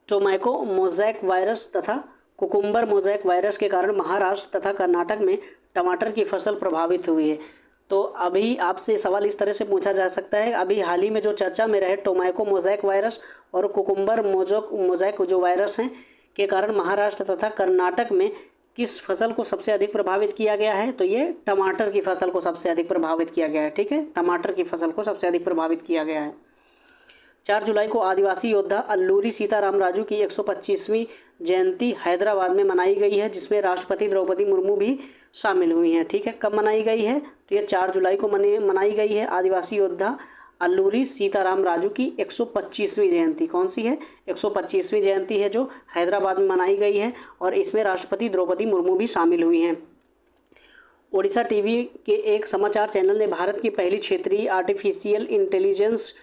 टोबैको मोज़ेक वायरस तथा कुकुम्बर मोज़ेक वायरस के कारण महाराष्ट्र तथा कर्नाटक में टमाटर की फसल प्रभावित हुई है। तो अभी आपसे सवाल इस तरह से पूछा जा सकता है, अभी हाल ही में जो चर्चा में रहे टोबैको मोज़ेक वायरस और कुकुम्बर मोज़ेक जो वायरस हैं के कारण महाराष्ट्र तथा कर्नाटक में किस फसल को सबसे अधिक प्रभावित किया गया है, तो ये टमाटर की फसल को सबसे अधिक प्रभावित किया गया है। ठीक है, टमाटर की फसल को सबसे अधिक प्रभावित किया गया है। 4 जुलाई को आदिवासी योद्धा अल्लूरी सीताराम राजू की 125वीं जयंती हैदराबाद में मनाई गई है, जिसमें राष्ट्रपति द्रौपदी मुर्मू भी शामिल हुई हैं। ठीक है, कब मनाई गई है, तो ये 4 जुलाई को मनाई गई है। आदिवासी योद्धा अल्लूरी सीताराम राजू की 125वीं जयंती कौन सी है, 125वीं जयंती है जो हैदराबाद में मनाई गई है और इसमें राष्ट्रपति द्रौपदी मुर्मू भी शामिल हुई हैं। ओडिशा टीवी के एक समाचार चैनल ने भारत की पहली क्षेत्रीय artificial intelligence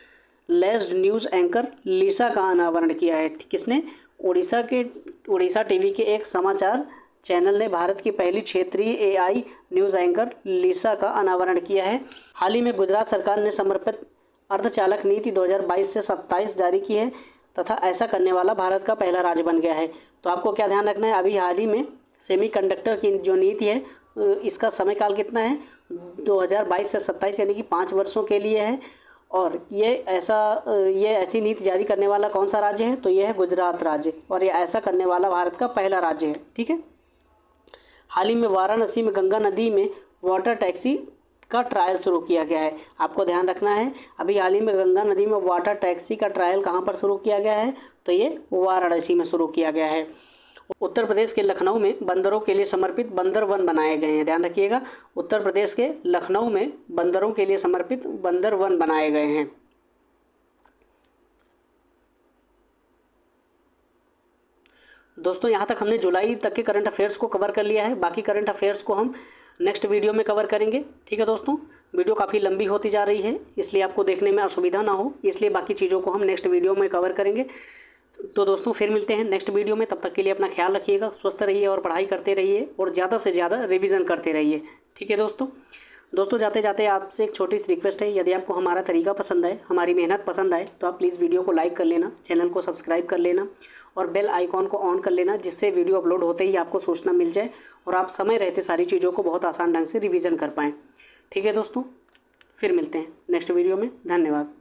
laced news anchor Lisa का अनावरण किया है। किसने, ओडिशा टीवी के एक समाचार चैनल ने भारत की पहली क्षेत्रीय AI न्यूज़ एंकर लिसा का अनावरण किया है। हाल ही में गुजरात सरकार ने समर्पित अर्धचालक नीति 2022 से 27 जारी की है तथा ऐसा करने वाला भारत का पहला राज्य बन गया है। तो आपको क्या ध्यान रखना है, अभी हाल ही में सेमीकंडक्टर की जो नीति है इसका समय काल कितना है, 2022 से 27 यानी कि 5 वर्षों के लिए है और ये ऐसी नीति जारी करने वाला कौन सा राज्य है? तो ये है गुजरात राज्य, और ये ऐसा करने वाला भारत का पहला राज्य है। ठीक है। हाल ही में वाराणसी में गंगा नदी में वाटर टैक्सी का ट्रायल शुरू किया गया है। आपको ध्यान रखना है, अभी हाल ही में गंगा नदी में वाटर टैक्सी का ट्रायल कहाँ पर शुरू किया गया है? तो ये वाराणसी में शुरू किया गया है। उत्तर प्रदेश के लखनऊ में बंदरों के लिए समर्पित बंदर वन बनाए गए हैं। ध्यान रखिएगा, उत्तर प्रदेश के लखनऊ में बंदरों के लिए समर्पित बंदर वन बनाए गए हैं। दोस्तों, यहाँ तक हमने जुलाई तक के करंट अफेयर्स को कवर कर लिया है। बाकी करंट अफेयर्स को हम नेक्स्ट वीडियो में कवर करेंगे। ठीक है दोस्तों, वीडियो काफ़ी लंबी होती जा रही है, इसलिए आपको देखने में असुविधा ना हो, इसलिए बाकी चीज़ों को हम नेक्स्ट वीडियो में कवर करेंगे। तो दोस्तों फिर मिलते हैं नेक्स्ट वीडियो में। तब तक के लिए अपना ख्याल रखिएगा, स्वस्थ रहिए और पढ़ाई करते रहिए और ज़्यादा से ज़्यादा रिवीजन करते रहिए। ठीक है दोस्तों जाते जाते आपसे एक छोटी सी रिक्वेस्ट है, यदि आपको हमारा तरीका पसंद आए, हमारी मेहनत पसंद आए, तो आप प्लीज़ वीडियो को लाइक कर लेना, चैनल को सब्सक्राइब कर लेना और बेल आइकॉन को ऑन कर लेना, जिससे वीडियो अपलोड होते ही आपको सूचना मिल जाए और आप समय रहते सारी चीज़ों को बहुत आसान ढंग से रिवीजन कर पाएँ। ठीक है दोस्तों, फिर मिलते हैं नेक्स्ट वीडियो में। धन्यवाद।